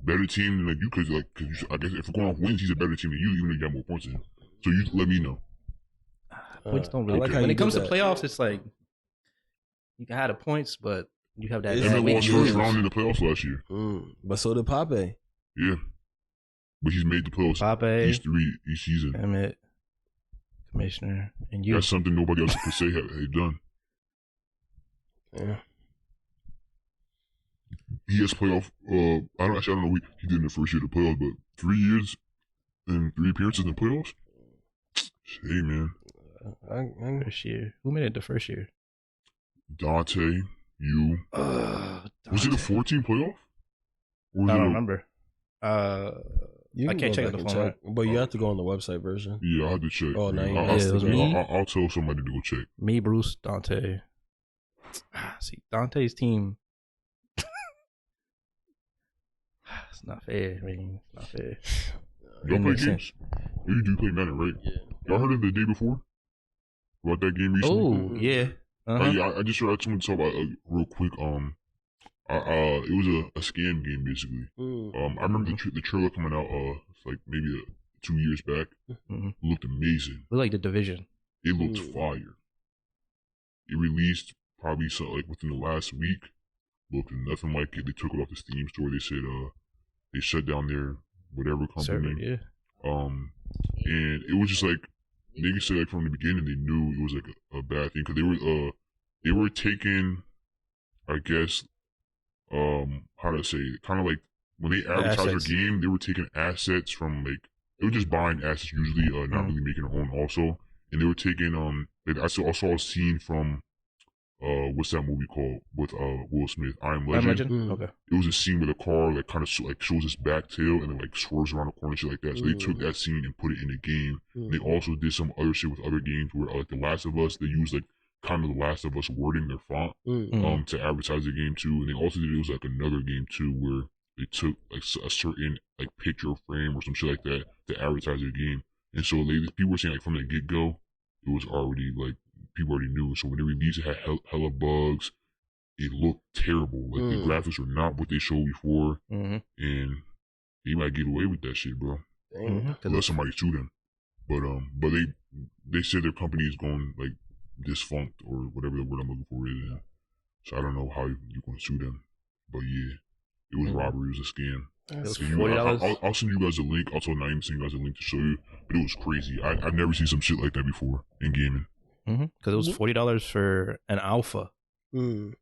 better team than like you? Because I guess if we're going off wins, he's a better team than you, even though you got more points than him. So you let me know. Points don't I really. like how When you it comes do to that. playoffs, it's like you can have the points, but you have that. It's bad Emmett week. lost first round in the playoffs last year. But so did Pape. Yeah, but he's made the playoffs Pape, each season. Emmett, Commissioner, and you. That's something nobody else could say have done. Yeah. He has playoff. I don't know what he did in the first year of the playoffs, but 3 years and 3 appearances in the playoffs. Hey, man. First year. Who made it the first year? Dante, you. Was it a 14 playoff? Or was I it don't a, remember. You I can can't go check back the and phone. check, but you have to go on the website version. Yeah, I had to check. Oh, no, man. you I'll, it was me. I'll tell somebody to go check. Me, Bruce, Dante. See, Dante's team. It's not fair, man. It's not fair. Y'all Didn't play make games? Oh, you do play Madden, right? Yeah. Y'all heard of the day before? About that game recently? Oh, yeah. Yeah, I just heard someone talk about real quick. It was a scam game basically. I remember the trailer coming out. It's like maybe 2 years back. Mhm. Looked amazing. Look like the division. It looked fire. It released probably like within the last week. Looked nothing like it. They took it off the Steam store. They said they shut down their whatever company. Server, yeah. And it was just like niggas said like from the beginning they knew it was like a bad thing because they were taking, I guess, how to say it, kind of like when they advertise their game, they were taking assets from like they were just buying assets usually, not really making their own also, and they were taking like I saw a scene from what's that movie called with Will Smith, I Am Legend. Okay. It was a scene where the car like kind of like shows its back tail and then like swerves around the corner and shit like that. So they took that scene and put it in the game. And they also did some other shit with other games where like The Last of Us, they used like kind of The Last of Us wording their font to advertise the game too. And they also did it was like another game too where they took like a certain like picture frame or some shit like that to advertise their game. And so people were saying like from the get go, it was already like people already knew. So when they released it, had hella bugs. It looked terrible. Like the graphics were not what they showed before, and they might get away with that shit, bro. Unless somebody sued them. But they said their company is going like defunct or whatever the word I'm looking for is. So I don't know how you're going to sue them. But yeah, it was robbery. It was a scam. I'll send you guys a link. I'll tell Naeem to send you guys a link to show you. But it was crazy. I've never seen some shit like that before in gaming. Because it was $40 for an alpha. And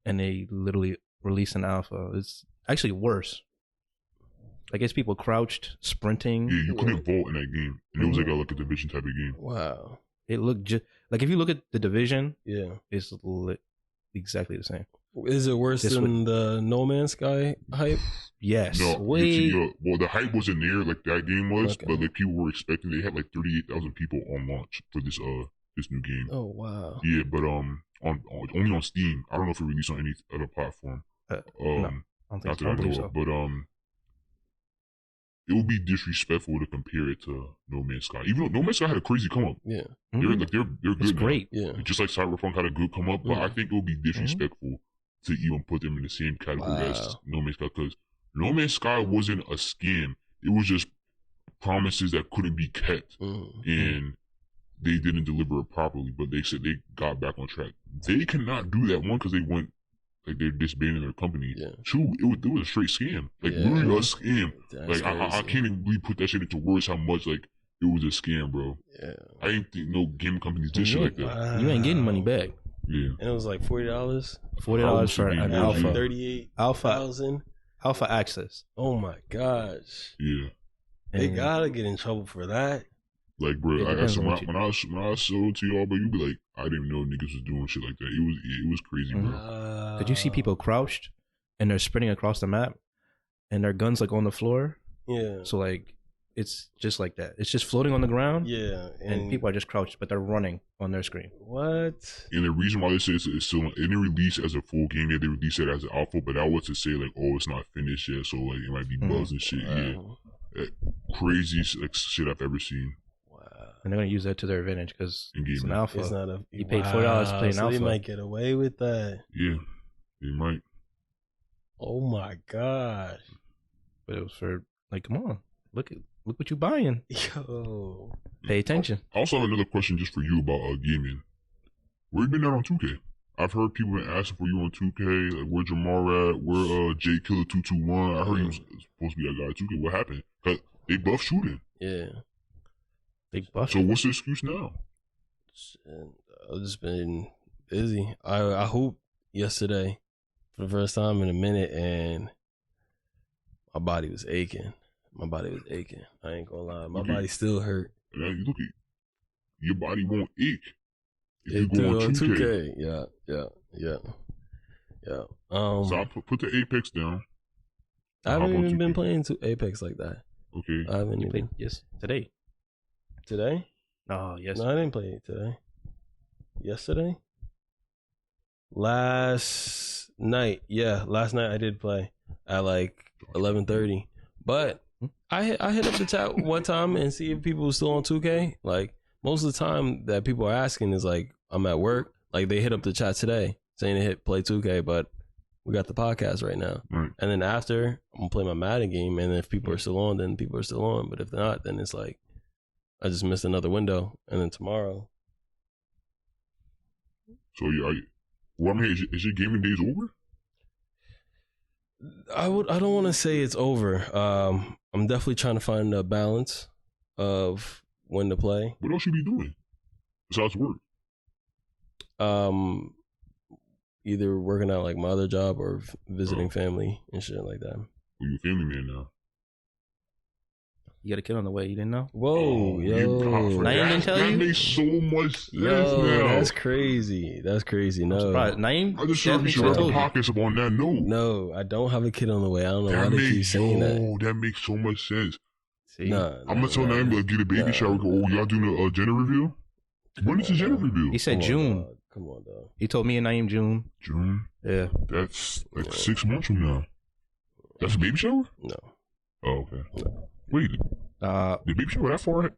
they literally released an alpha. It's actually worse. I guess people crouched, sprinting. Yeah, you couldn't vault in that game. And it was like a division type of game. Wow. It looked just like if you look at the division, Yeah. it's exactly the same. Is it worse than the No Man's Sky hype? Yes. No, well, the hype wasn't there like that game was, but like people were expecting. They had like 38,000 people on launch for this new game. Oh wow. Yeah, but only on Steam. I don't know if it released on any other platform. No, I don't think so. But it would be disrespectful to compare it to No Man's Sky. Even though No Man's Sky had a crazy come up. Yeah. They're good. It's great. Now. Yeah. Just like Cyberpunk had a good come up, but I think it would be disrespectful to even put them in the same category as No Man's Sky, because No Man's Sky wasn't a scam. It was just promises that couldn't be kept, and they didn't deliver it properly. But they said they got back on track. They cannot do that, one, because they went like they're disbanding their company. Yeah. Two, it was a straight scam, like literally a scam. That's like I can't even really put that shit into words how much like it was a scam, bro. Yeah, I didn't think no game companies did shit like that. You ain't getting money back. Yeah, and it was like $40. $40 for an alpha. 38,000 alpha access. Oh my gosh. Yeah, they gotta get in trouble for that. Like, bro, when I showed it to y'all, but you be like, I didn't know niggas was doing shit like that. It was crazy, bro. Could you see people crouched and they're sprinting across the map and their guns like on the floor? Yeah. So like it's just like that. It's just floating on the ground. Yeah. And people are just crouched, but they're running on their screen. What? And the reason why they say it's still it didn't release as a full game yet. They released it as an alpha, but that was to say like, oh, it's not finished yet, so like it might be bugs and shit. Wow. Yeah. Crazy like shit I've ever seen. And they're gonna use that to their advantage because it's an alpha. It's not you paid $40 to play an alpha. They might get away with that. Yeah, they might. Oh my gosh! But it was for like, come on, look what you buying. Yo, pay attention. I also have another question just for you about gaming. Where you been at on 2K? I've heard people been asking for you on 2K. Like, where Jamar at? Where J Killer 221? I heard he was supposed to be a guy at 2K. What happened? Cause they buff shooting. Yeah. So what's the excuse now? I've just been busy. I hooped yesterday for the first time in a minute, and my body was aching. I ain't gonna lie. My body still hurt. Yeah, you your body won't ache if you It go do on 2K. 2K. Yeah. So I put the Apex down. I How haven't about even 2K? been playing Apex like that. Okay. I haven't You even. played today. Today? Oh, yes. No, I didn't play it today. Yesterday? Last night. Yeah, last night I did play at like 11:30. But I hit up the chat one time and see if people were still on 2K. Like most of the time that people are asking is like I'm at work. Like they hit up the chat today saying they hit play 2K, but we got the podcast right now. Right. And then after I'm gonna play my Madden game, and if people are still on, then people are still on. But if not, then it's like I just missed another window. And then tomorrow. So well, I mean, is your gaming days over? I don't want to say it's over. I'm definitely trying to find a balance of when to play. What else you be doing besides work? Either working out like my other job or visiting family and shit like that. Well, you a family man now. You got a kid on the way. You didn't know? Whoa, yo. Naeem didn't tell you? That makes so much sense Yo, now. that's crazy. That's crazy. No. Naeem? I just heard we should wrap the podcast up on that note. No, I don't have a kid on the way. I don't know why they keep saying that. That makes so much sense. See? Nah, I'm gonna tell Naeem to get a baby shower. Go, y'all doing a gender reveal? When is the gender reveal? He said June. Come on, dog. He told me and Naeem June. June? Yeah. That's like 6 months from now. That's a baby shower? No. Oh, okay. Wait, the baby shower that far ahead?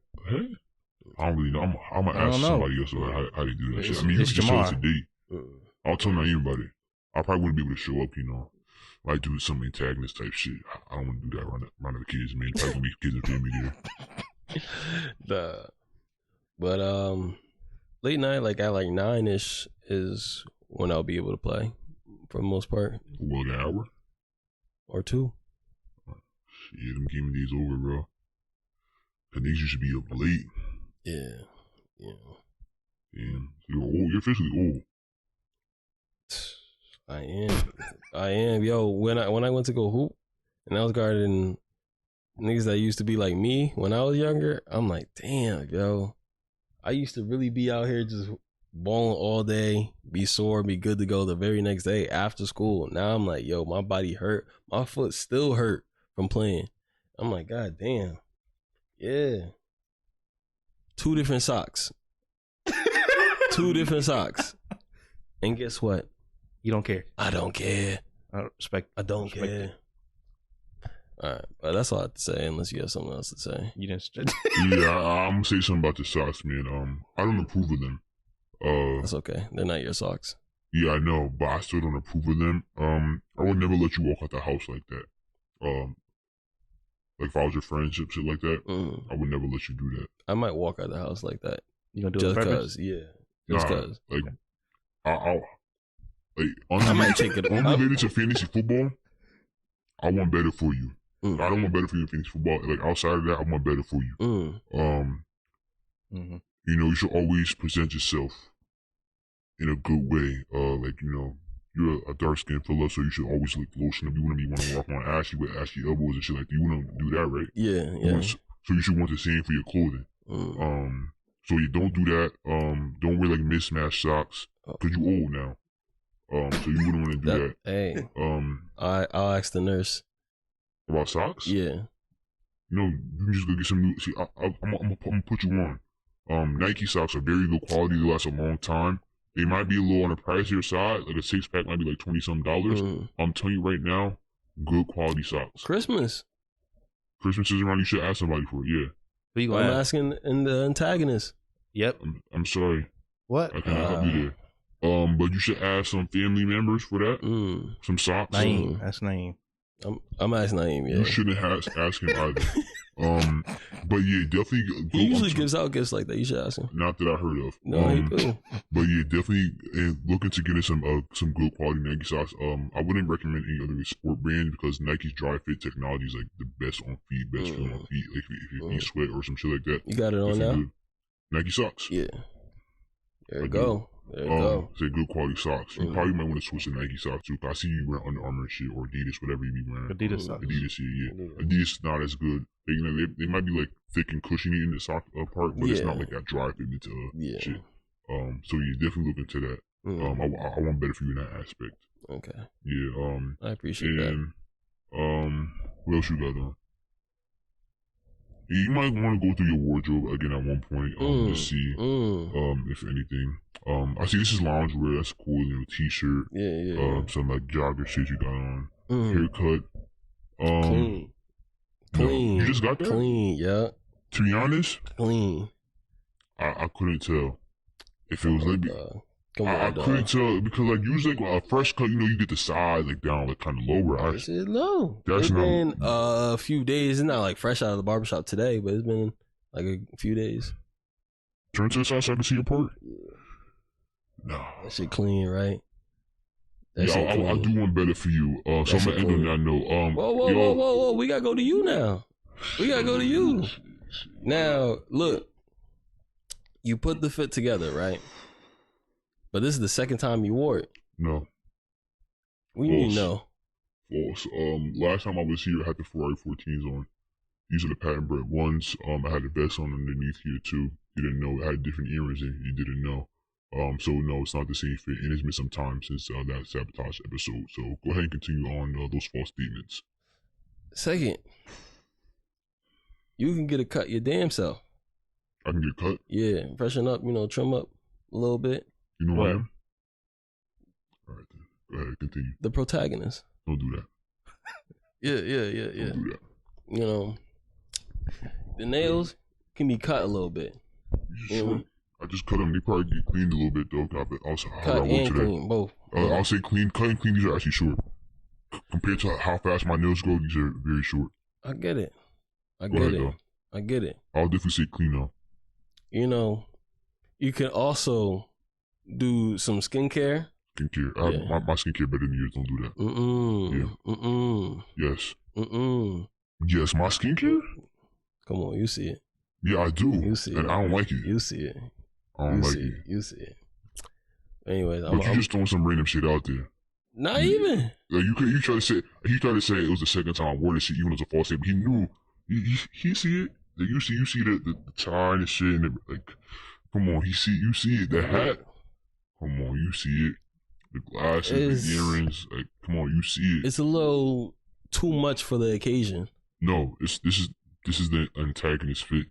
I don't really know. I'm gonna ask somebody else how they do that shit. I mean, you can just show us a date. I'll tell Naeem about it. I probably wouldn't be able to show up, you know. Like do some antagonist type shit. I don't want to do that around the kids, man. Probably gonna be kids and family there. But late night, like at like 9-ish is when I'll be able to play for the most part. Well, an hour or 2. Yeah, them gaming days over, bro. And these used to be up late. Yeah. Damn, you're old. You're officially old. I am. Yo, when I went to go hoop, and I was guarding niggas that used to be like me when I was younger, I'm like, damn, yo. I used to really be out here just balling all day, be sore, be good to go the very next day after school. Now I'm like, yo, my body hurt. My foot still hurt from playing. I'm like, god damn. Yeah. 2 different socks. 2 different socks. And guess what? You don't care. I don't care. I don't care. All right, but that's all I have to say. Unless you have something else to say, you didn't. Yeah, I'm gonna say something about the socks, man. I don't approve of them. That's okay. They're not your socks. Yeah, I know, but I still don't approve of them. I would never let you walk out the house like that. Like if I was your friend, shit like that, I would never let you do that. I might walk out the house like that. You gonna do just it on purpose? Cause, yeah, just cause. Like, I'll like I might take it unrelated to fantasy football. I want better for you. I don't want better for you in fantasy football. Like outside of that, I want better for you. You know, you should always present yourself in a good way. Like, you know, you're a dark skinned fella, so you should always look lotion up. You wouldn't want to walk on ashy with ashy elbows and shit like that. You wouldn't do that, right? Yeah. So you should want the same for your clothing. So you don't do that. Don't wear like mismatched socks because you old now. So you wouldn't want to do that. Hey. I'll ask the nurse about socks. Yeah. You know, you can just go get some new. See, I'm gonna put you on. Nike socks are very good quality. They last a long time. They might be a little on the pricier side. Like a 6-pack might be like $20-some. I'm telling you right now, good quality socks. Christmas is around. You should ask somebody for it. Yeah. Who you I'm asking in the Antagonist. Yep. I'm sorry. What? I cannot help you there. But you should ask some family members for that. Some socks. Naeem. That's Naeem. I'm asking Naeem, yeah. You shouldn't ask him either. But yeah, definitely. He usually gives out gifts like that. You should ask him. Not that I heard of. No, he do. But yeah, definitely looking to getting some good quality Nike socks. I wouldn't recommend any other sport brand because Nike's dry fit technology is like the best on feet, best feel on feet. Like if your feet sweat or some shit like that. You got it on now? Good. Nike socks. Yeah. There you go. There you go. Say good quality socks. You probably might want to switch to Nike socks too. I see you wear Under Armour shit or Adidas, whatever you be wearing. Adidas socks. Adidas shit, yeah. Adidas not as good. They might be like thick and cushiony in the sock part, but it's not like that dry fit into shit. So you definitely look into that. I want better for you in that aspect. Okay. Yeah. I appreciate that. What else you got on? You might want to go through your wardrobe again at one point, to see, if anything. I see this is loungewear. That's cool. You know, t-shirt. Yeah. Some like jogger shit you got on. Haircut. Clean. You just got that? Clean. Yeah. To be honest, clean. I couldn't tell if it was like. I dog. couldn't tell because like usually like, a fresh cut, you know, you get the side like down like kind of lower. This is low. That's it's been a few days. It's not like fresh out of the barbershop today, but it's been like a few days. Turn to the side so I can see your part. No, that shit clean, right? That I do want better for you. So I'm gonna end on that note. Whoa! We gotta go to you now. We gotta go to you. Now, look, you put the fit together, right? But this is the second time you wore it. No. What do you mean no? False. Last time I was here, I had the Ferrari 14s on. These are the patent bred ones. I had the vest on underneath here too. You didn't know. It had different earrings in. You didn't know. So no, it's not the same fit, and it's been some time since that sabotage episode. So go ahead and continue on those false statements. Second, you can get a cut your damn self. I can get cut? Yeah, freshen up, trim up a little bit. You know who I am? All right, then. Go ahead, continue. The protagonist. Don't do that. Yeah. Don't do that. The nails can be cut a little bit. Sure. I just cut them. They probably get cleaned a little bit though. Cut and clean, both. I'll say clean. Cut and clean, these are actually short. Compared to how fast my nails go, these are very short. I get it. I get it. I'll definitely say clean now. You can also do some skincare. Skincare. My skincare better than yours. Don't do that. Yes. Yes, my skincare? Come on, you see it. Yeah, I do. You see it. I don't like it. You see it. I don't like it. You see it. Anyways, but you just throwing some random shit out there. Not even. Like you try to say it was the second time I wore this shit, even though it was a false statement. He knew. He see it. Like you see the tie and the shit, and like, come on, you see it. The hat. Come on, you see it. The glasses, the earrings. Like, come on, you see it. It's a little too much for the occasion. No, this is the antagonist fit.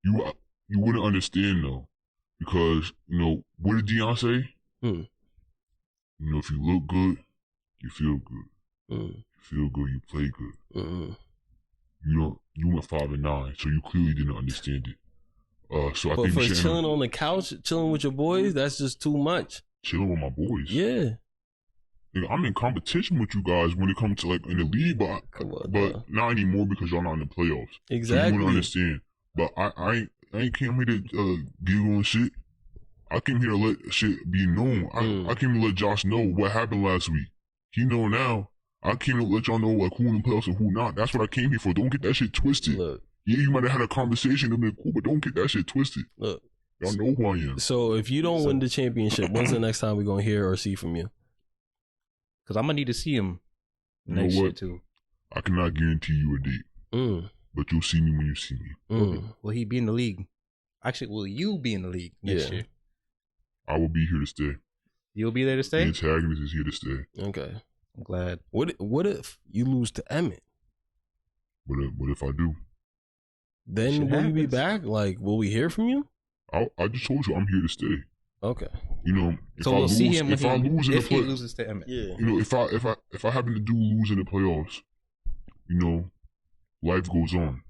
You wouldn't understand though, because what did Deion say? If you look good, you feel good. You feel good, you play good. You went 5-9, so you clearly didn't understand it. So I think for chilling on the couch, chilling with your boys, that's just too much. Chilling with my boys. Yeah. I'm in competition with you guys when it comes to like in the league, but not anymore because y'all not in the playoffs. Exactly. So you wouldn't understand. But I ain't came here to giggle and shit. I came here to let shit be known. I came to let Josh know what happened last week. He know now. I came to let y'all know like who in the playoffs and who not. That's what I came here for. Don't get that shit twisted. Look. Yeah, you might have had a conversation and been cool, but don't get that shit twisted. Look. Y'all know who I am. So if you don't win the championship, when's the next time we're gonna hear or see from you? Because I'm gonna need to see him next year too. I cannot guarantee you a date. But you'll see me when you see me. Will he be in the league? Actually, will you be in the league next year? I will be here to stay. You'll be there to stay? The antagonist is here to stay. Okay. I'm glad. What if you lose to Emmett? What if I do? Then will you be back? Like, will we hear from you? I just told you I'm here to stay. Okay. If I lose, see him if he loses to Emmett. Yeah. If I happen to lose in the playoffs, life goes on.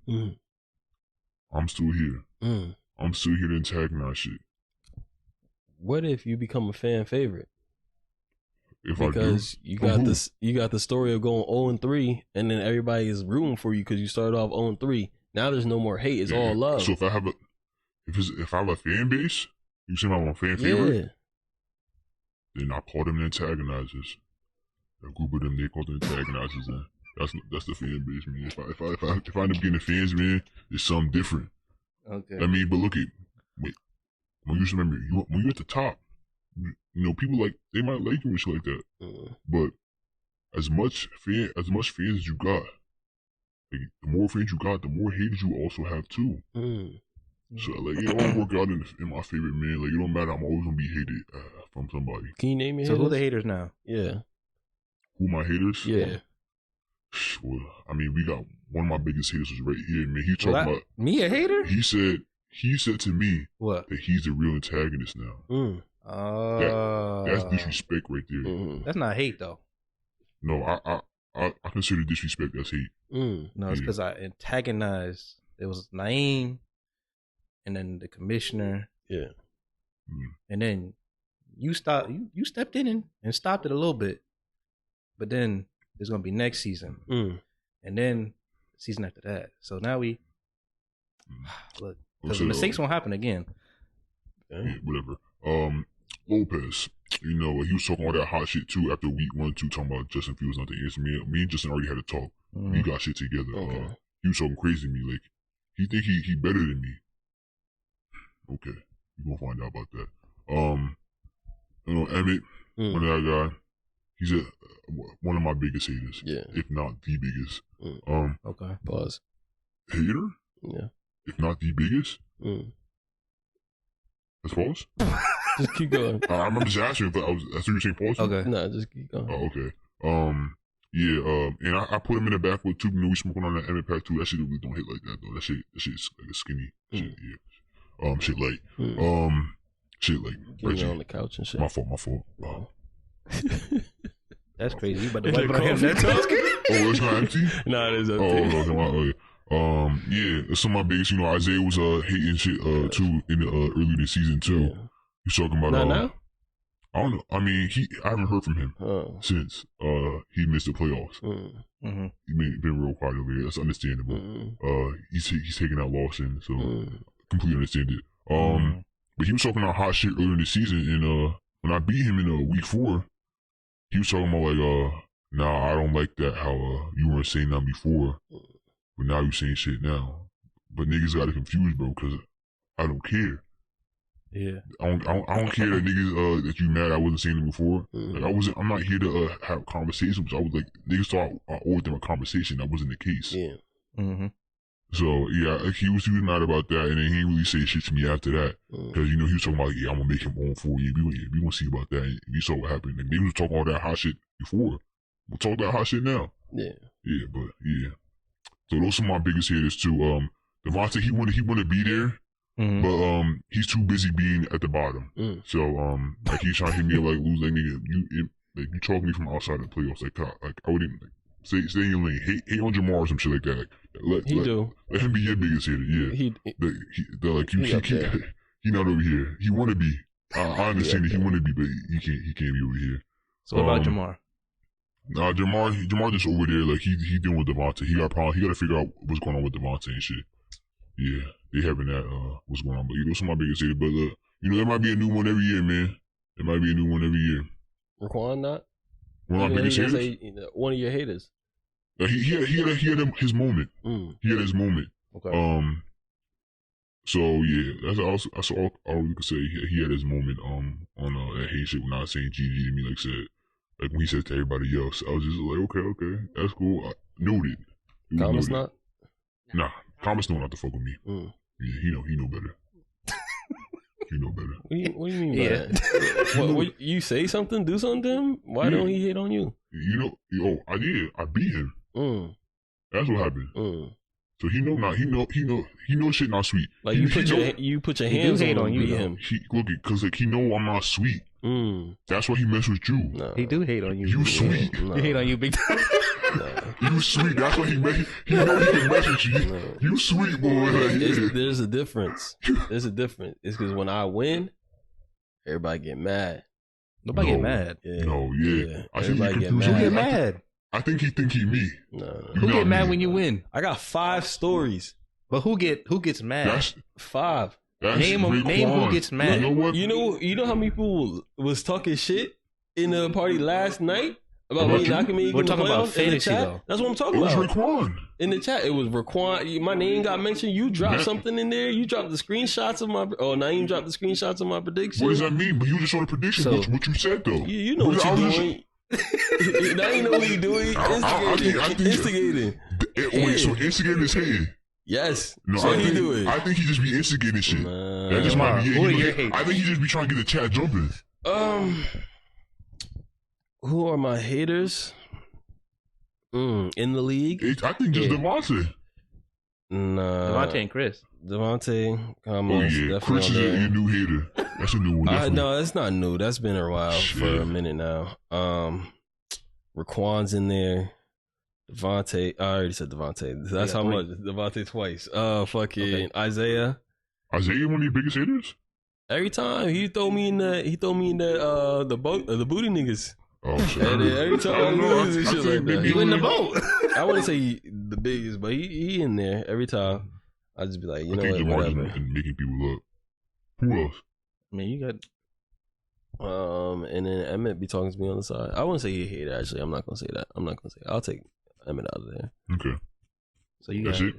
I'm still here. I'm still here to antagonize shit. What if you become a fan favorite? Because you got the story of going 0-3, and then everybody is rooting for you because you started off 0-3. Now there's no more hate; it's all love. So if I have a fan base, you say I'm a fan favorite, then I call them the antagonizers. A group of them, they call them antagonizers. Then that's the fan base, man. If I end up getting fans, man, it's something different. Okay. But look at when you remember when you're at the top, You know, people they might like you and shit like that. But as much fans as you got, like, the more fans you got, the more haters you also have too. So like it all work out in my favor, man. Like it don't matter. I'm always gonna be hated from somebody. Can you name me? So who the haters now? Yeah. Who my haters? Yeah. Well, I mean, we got one of my biggest haters was right here, man. He talking about me, a hater. He said to me what that he's the real antagonist now. That's disrespect right there. That's not hate though. No, I consider disrespect as hate. No, it's because I antagonized. It was Naeem, and then the commissioner. Yeah. And then you stepped in and stopped it a little bit, but then there's gonna be next season, and then season after that. So now we look, because mistakes won't happen again. Yeah, whatever. Lopez, you know, he was talking all that hot shit too after week 1, 2, talking about Justin Fields not the answer. Me and Justin already had a talk. We got shit together. Okay. He was talking crazy to me, like he think he better than me. Okay, we gonna find out about that. You know, Emmett, one of that guy, he's one of my biggest haters. Yeah, if not the biggest. Okay, pause. Hater? Yeah. If not the biggest. That's false. Just keep going. I'm just asking if that's what you're saying, false. Okay. No, just keep going. Oh, okay. Yeah. And I put him in the backwood too. You know, we smoking on that Emmett pack too. That shit really don't hit like that though. That shit's like a skinny shit. Yeah. Shit like. Shit like. Getting on the couch and shit. My fault. That's crazy. You about to wipe it on him next time? Oh, it's not empty? No, it is empty. Yeah. Some of my biggest, you know, Isaiah was hating shit too in the early this season too. Yeah. He's talking about now? I don't know. I mean, I haven't heard from him since he missed the playoffs. He been real quiet over here. That's understandable. He's taking that loss in, so completely understand it. But he was talking about hot shit earlier in the season, and when I beat him in week 4, he was talking about like, nah, I don't like that how you weren't saying that before, but now you saying shit now. But niggas got it confused, bro, because I don't care. Yeah, I don't care that niggas that you mad I wasn't saying it before. Like I'm not here to have conversations. I was like niggas thought I owed them a conversation. That wasn't the case. Yeah. So yeah, he was mad about that, and then he didn't really say shit to me after that because you know he was talking about I'm gonna make him on for you. We gonna see about that. And we saw what happened. Like, niggas was talking all that hot shit before. We'll talk that hot shit now. Yeah. Yeah, but yeah. So those are my biggest haters too. Devontae, he wanna be there. But he's too busy being at the bottom. So like he's trying to hit me up like lose that nigga. You talking to me from outside the playoffs like I wouldn't like stay in your lane. Hate on Jamar or some shit like that. Like, let him be your biggest hater. Yeah. He not over here. He wanna be. I understand that he wanna be, but he can't be over here. So what about Jamar? Nah, Jamar just over there. Like he dealing with Devontae. He got a problem. He got to figure out what's going on with Devontae and shit. Yeah, they having that, what's going on. But, you know, some of my biggest haters. But, you know, there might be a new one every year, man. There might be a new one every year. Raquan not? One of my biggest haters? One of your haters. He had his moment. He had his moment. Okay. So, yeah, that's all I really could say. He had his moment, on that hate shit when I was saying GG to me, like said. Like, when he said to everybody else. I was just like, okay, that's cool. Noted. Thomas not? Nah. Thomas know not to fuck with me. Yeah, he know better. He know better. What do you mean by that? What, you say something, do something to him? Why don't he hate on you? You know, I did. I beat him. That's what happened. So he know shit not sweet. Like you put your hands on you, him. Because like he know I'm not sweet. That's why he mess with you. No. He do hate on you. You sweet. He hate on you big time. You sweet. That's why he know he can mess with you. You sweet, boy. Like, there's a difference. There's a difference. It's because when I win, everybody get mad. Nobody get mad. Yeah. No, yeah. I think everybody get mad. Who get mad? I think he me. No. Who get mad when you win? I got 5 stories. But who gets mad? That's 5. Name who gets mad. You know how many people was talking shit in the party last night About About me you? knocking me. We're talking about in the fantasy, chat? though. That's what I'm It talking was about. Raekwon. In the chat, it was Raekwon. My name got mentioned. You dropped Man. something in there. You dropped the screenshots of my. Oh, Naeem dropped the screenshots of my prediction. What does that mean? But you just saw the prediction. So- what you said though. You know what I you're was doing. Now you know what you're doing. I think- Instigating. Wait, so instigating his head? Yes. No, so I he think, do it. I think he just be instigating shit. Nah. That just might be. Who are Yeah, your haters? I think he just be trying to get the chat jumping. Who are my haters? In the league? I think just Devontae. Nah. Devontae and Chris. Devontae. Oh yeah, Chris is a new hater. That's a new one. Definitely. No, that's not new. That's been a while for a minute now. Raekwon's in there. Devontae. I already said Devontae. That's how much. Devontae twice. Fucking Isaiah. Isaiah one of your biggest haters? Every time he throw me in the the booty niggas. Oh shit. And then every time I lose and shit like that. You in the boat. I wouldn't say the biggest, but he in there every time. I just be like, you know what, whatever. And making people up. Who else? I mean, you got. And then Emmett be talking to me on the side. I wouldn't say he hated. Actually, I'm not gonna say that. I'll take Emmett out of there. Okay. So you That's got it?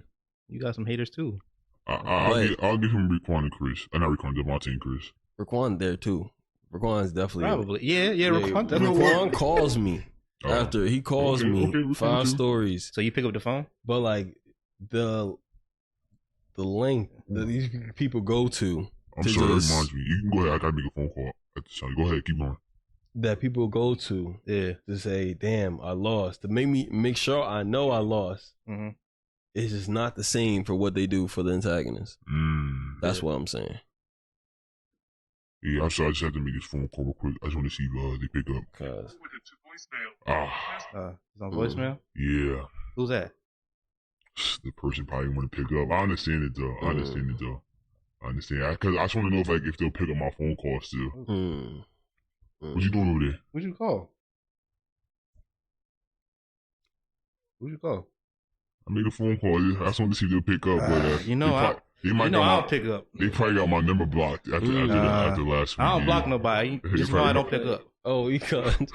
you got some haters too. I'll give him Raekwon and Chris. Not Raekwon, Devontae and Chris. Raekwon there too. Raekwon's definitely Probably. Yeah. Raekwon. Raekwon calls me after he calls me 5 stories. So you pick up the phone? But like the length that these people go to. I'm sorry, that reminds me. You can go ahead. I gotta make a phone call at the time. Go ahead, keep going. That people go to, to say, "Damn, I lost." To make sure I know I lost. Mm-hmm. It's just not the same for what they do for the antagonist. That's what I'm saying. Yeah, I'm sorry. I just had to make this phone call real quick. I just want to see if they pick up. Cause It's on voicemail. Yeah. Who's that? The person probably want to pick up. I understand it though. I understand. Because I just want to know if they'll pick up my phone call still. What you doing over there? Who'd you call? I made a phone call. I just want to see if they'll pick up. But I'll pick up. They probably got my number blocked after last week. I don't block nobody. Just know I don't pick up. Oh, he can't.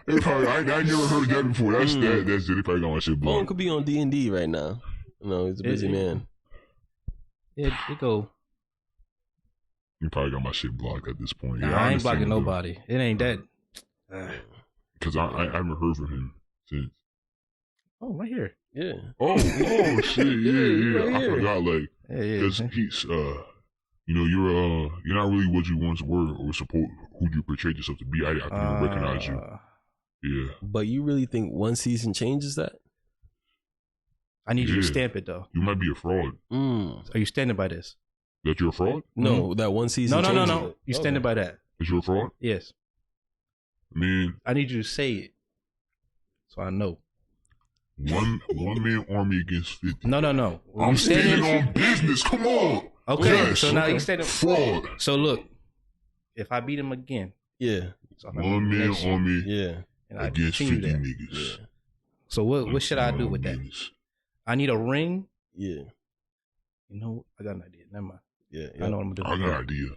They probably, I never heard that before. That's it. They probably got my shit blocked. Phone could be on D&D right now. No, he's a busy man. It go. You probably got my shit blocked at this point. Nah, I ain't blocking nobody. It ain't that. Because I haven't heard from him since. Oh, right here. Yeah. Oh shit. Yeah. Right I here. forgot, like, because he's, you're not really what you once were or who you portrayed yourself to be. I couldn't recognize you. Yeah. But you really think one season changes that? I need you to stamp it though. You might be a fraud. Are you standing by this? That you're a fraud? No, that one season. No. You standing by that? That you're a fraud? Yes. I mean, I need you to say it, so I know. One man army against 50. No. I'm standing on business. Come on. Okay. Yes. So now you standing fraud. So look, if I beat him again, so one man army, and I against 50 continue that. niggas. Yeah. So what should I do with that? I need a ring. Yeah. You know, I got an idea. Never mind. Yeah. I know what I'm gonna do. I got an idea.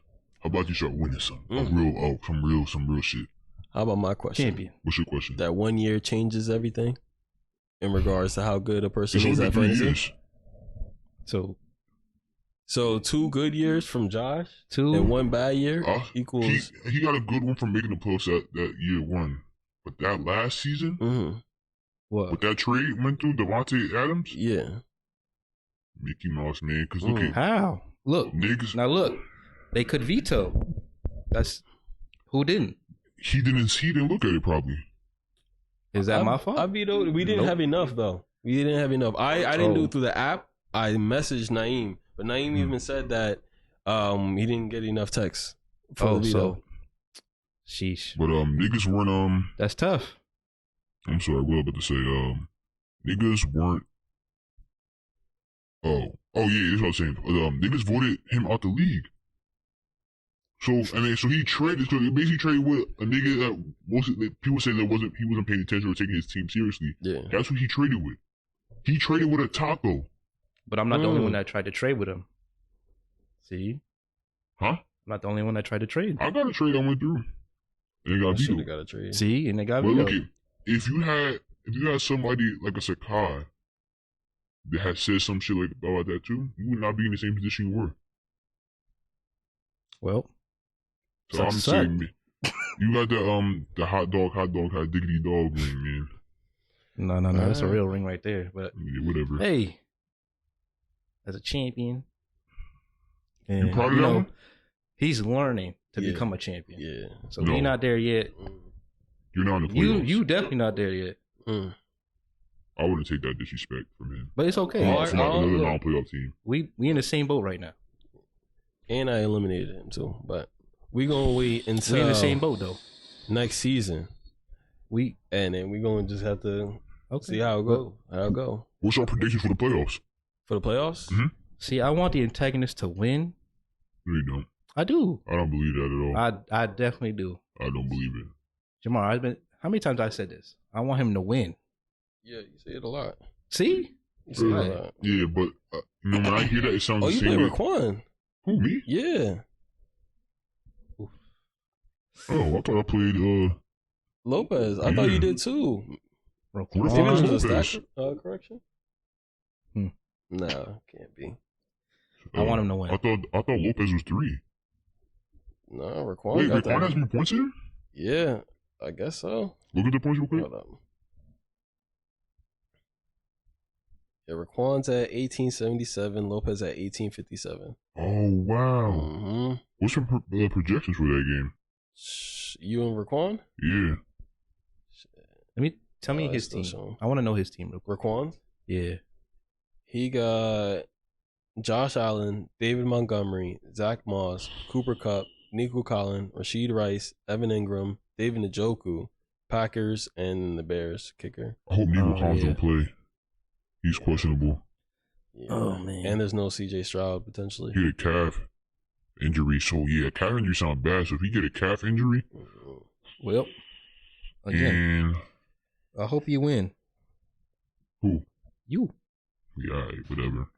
How about you start winning some real shit? How about my question? Champion. What's your question? That 1 year changes everything in regards to how good a person It's is only at 3 fantasy. years. So 2 good years from Josh, 2 and 1 bad year equals. He got a good one from making the post that year 1, but that last season, what? with that trade went through Devontae Adams, Mickey Mouse, man. Because look at how niggas. Now look, they could veto. That's who didn't. He didn't look at it probably. Is that my fault? I vetoed. We didn't have enough though. We didn't have enough. I didn't do it through the app. I messaged Naeem, but Naeem even said that he didn't get enough texts for the veto. Sheesh. But niggas weren't That's tough. I'm sorry, what I was about to say. Niggas weren't. Oh yeah, that's what I was saying. Niggas voted him out the league. So he traded. So he basically traded with a nigga that people say he wasn't paying attention or taking his team seriously. Yeah, that's who he traded with. He traded with a taco. But I'm not the only one that tried to trade with him. See? Huh? I'm not the only one that tried to trade. I got a trade I went through. and they got Should have vetoed. got a trade. See, and they got But look, vetoed. if you had somebody like a Sakai that had said some shit like about that too, you would not be in the same position you were. Well, So I'm saying, you got the hot dog, hot diggity dog ring, man. no, that's a real ring right there. But Yeah, whatever. hey, as a champion, and, You proud of that one? he's learning to Yeah. become a champion. Yeah. So No. he's not there yet. You're not in the playoffs. You definitely not there yet. I wouldn't take that disrespect from him. But it's okay. Well, From another non-playoff team. We in the same boat right now. And I eliminated him too. But we gonna wait until We in the same boat though. next season. And then we gonna just have to see how it go. What's your predictions for the playoffs? For the playoffs? Mm-hmm. See, I want the antagonist to win. No, you don't. I do. I don't believe that at all. I definitely do. I don't believe it. Jamar, how many times I said this? I want him to win. Yeah, you say it a lot. See? You say it a lot. Yeah, but when I hear that, it sounds Oh, the you same play way. Raquan? Who, me? Yeah. Oh, I thought I played Lopez. I thought you did too. What if Maybe I it was was a Lopez? stack correction? No, can't be. I want him to win. I thought Lopez was 3. No, Raquan Wait, got Raquan has that. more points in him? Yeah, I guess so. Look at the points real quick. Hold up. Yeah, Raquan's at 1877, Lopez at 1857. Oh, wow. Mm-hmm. What's your projections for that game? You and Raquan? Yeah. Tell me Oh, his still team. showing. I want to know his team real quick. Raquan? Yeah. He got Josh Allen, David Montgomery, Zach Moss, Cooper Kupp, Nico Collin, Rashid Rice, Evan Ingram, David Njoku, Packers, and the Bears kicker. I hope Nico Collins yeah. don't play. He's questionable. Yeah. Oh, man. And there's no CJ Stroud potentially. He had a calf injury, so yeah, calf injury sounds bad. So if he get a calf injury, Well, again, and I hope you win. who? You. Yeah, all right, whatever.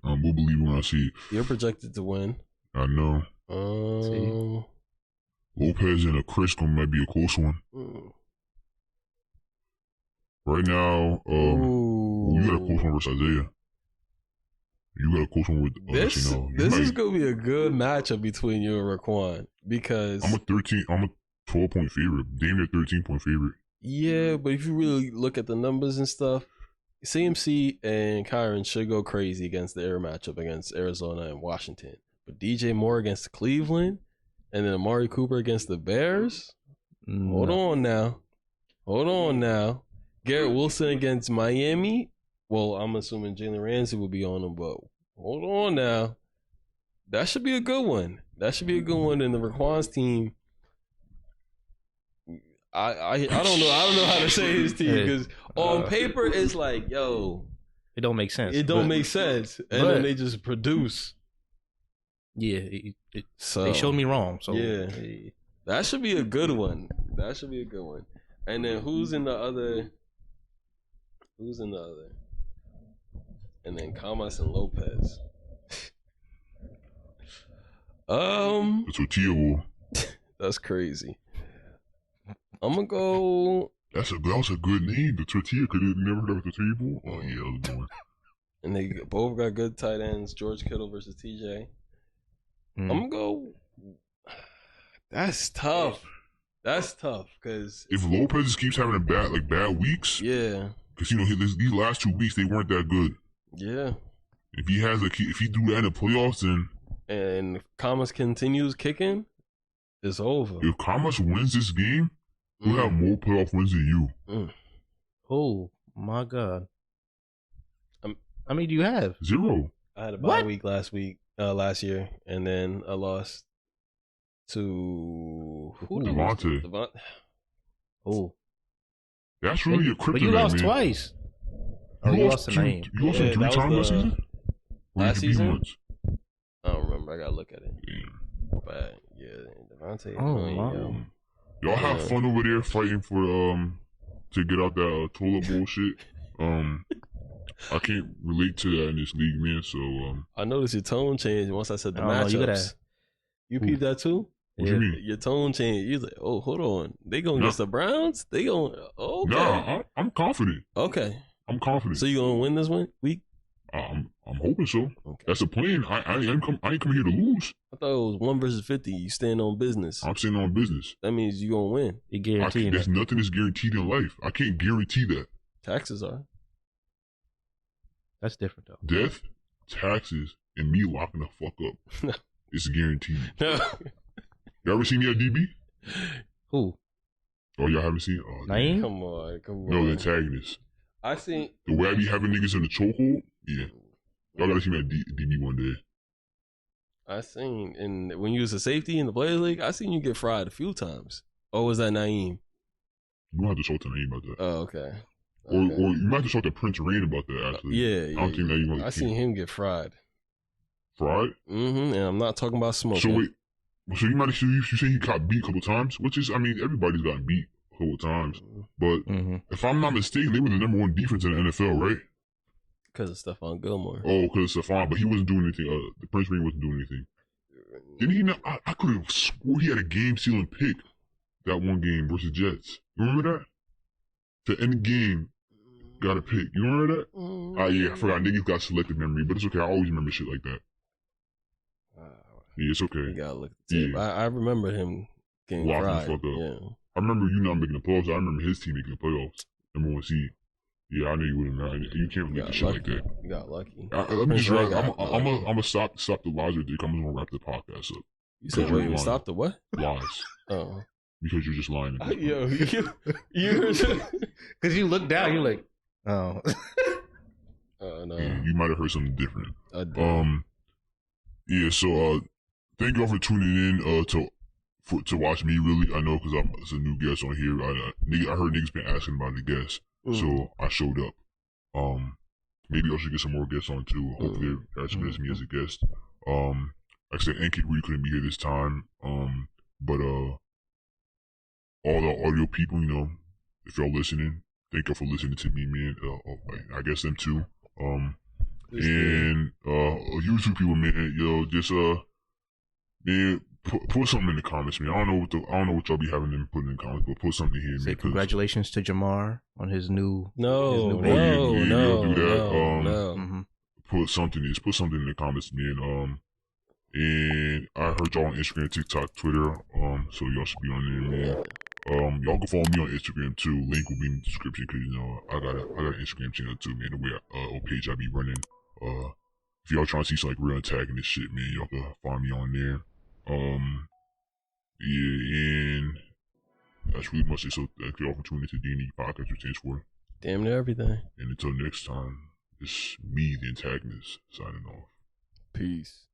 We'll believe when I see it. You're projected to win. I know. Lopez and a Crisco might be a close one. Right now, you got a close one versus Isaiah. You got a close one with This is gonna be a good matchup between you and Raquan because I'm a 12-point favorite. Damn near 13-point favorite. yeah, but if you really look at the numbers and stuff, CMC and Kyron should go crazy against the air matchup against Arizona and Washington. But DJ Moore against Cleveland and then Amari Cooper against the Bears. Hold on now. Garrett Wilson against Miami. Well, I'm assuming Jalen Ramsey will be on them, but hold on now. That should be a good one. And the Raquan's team, I don't know. I don't know how to say his team because on paper it's like, yo, it don't make sense. It don't make sense, and then they just produce. Yeah, so they showed me wrong. So yeah, that should be a good one. And then who's in the other? And then Camas and Lopez. The tortilla war. That's crazy. I'm gonna go. That was a good name. The tortilla. Could have never heard of the tortilla war. Oh yeah, that was a good one. And they both got good tight ends. George Kittle versus TJ. I'm gonna go. That's tough. Because if Lopez just keeps having bad weeks, yeah, because these last 2 weeks they weren't that good. Yeah. If he do that in the playoffs, then and Camas continues kicking, it's over. If Camas wins this game, he'll have more playoff wins than you. Oh my God! How many do you have? 0. I had a bye week last year, and then I lost to Devontae. Oh, that's really a kryptonite. But you lost man. twice. You lost the name. You lost him 3 times last season. Last season? I don't remember. I gotta look at it. Damn. But yeah, Devontae. Oh, y'all have fun over there fighting for to get out that toilet bullshit. I can't relate to that in this league, man. So I noticed your tone changed once I said the matchups. You peeped that too? What you mean? Your tone changed. You like, oh, hold on. They going against the Browns? They going, okay. Nah, I'm confident. Okay. I'm confident. So you going to win this week? I'm hoping so. Okay. That's the plan. I ain't coming here to lose. I thought it was 1 versus 50. You stand on business. I'm standing on business. That means you going to win. You guarantee There's nothing that's guaranteed in life. I can't guarantee that. Taxes are. That's different though. Death, taxes, and me locking the fuck up. It's guaranteed. Y'all ever seen me at DB? Who? Oh, y'all haven't seen? Oh, Naeem? Come on. no, the antagonist. I seen The way I be having niggas in the chokehold, yeah. Y'all gotta see me at DB one day. I seen, and when you was a safety in the Players League, I seen you get fried a few times. Or was that Naeem? You don't have to talk to Naeem about that. Oh, okay. Or you might have to talk to Prince Rain about that, actually. Yeah. I don't think Naeem I seen him get fried. Fried? Mm-hmm. And I'm not talking about smoking. So wait, so you say he got beat a couple times, which is, I mean, everybody's gotten beat a couple times. But if I'm not mistaken, they were the number 1 defense in the NFL, right? Because of Stephon Gilmore. Oh, because of Stephon, but he wasn't doing anything. The Prince Rain wasn't doing anything. Didn't he not? I could have swore he had a game-sealing pick that one game versus Jets. You remember that? To end the game, got a pick. You remember that? Yeah, I forgot. Niggas got selective memory, but it's okay. I always remember shit like that. Yeah, it's okay. You gotta look at the tape. Yeah. I remember him getting Locking fried. the fuck up. Yeah. I remember you not making the playoffs. I remember his team making the playoffs. Number 1 seed. Yeah, I knew you wouldn't. You can't believe shit like that. You got lucky. Let me just wrap. I'm gonna stop the lies with Dick. I'm gonna wrap the podcast up. You said, wait, stop the what? Lies. Oh. Because you're just lying. Yo, you because you look down, you're like, oh. No. Yeah, you might have heard something different. I did. Yeah. So, thank y'all for tuning in. To watch me. Really, I know because I'm a new guest on here. I heard niggas been asking about the guests, so I showed up. Maybe I should get some more guests on too. Hopefully, they're asking me as a guest. Like I said, Ankit really couldn't be here this time. But all the audio people, you know, if y'all listening, thank y'all for listening to me, man. I guess them too. And YouTube people, man, yo, just man, put something in the comments, man. I don't know what y'all be having them put in the comments, but put something here, Say man. Congratulations to Jamar on his new. No. Put something in the comments, man. And I heard y'all on Instagram, TikTok, Twitter. So y'all should be on there, man. Y'all can follow me on Instagram too. Link will be in the description because you know I got an Instagram channel too, man. The way page I be running. If y'all trying to see some like real antagonist shit, man, y'all can find me on there. Yeah, and that's really much it. So thank y'all for tuning into D&E Podcast, which stands for Damn near everything. And until next time, it's me, the antagonist, signing off. Peace.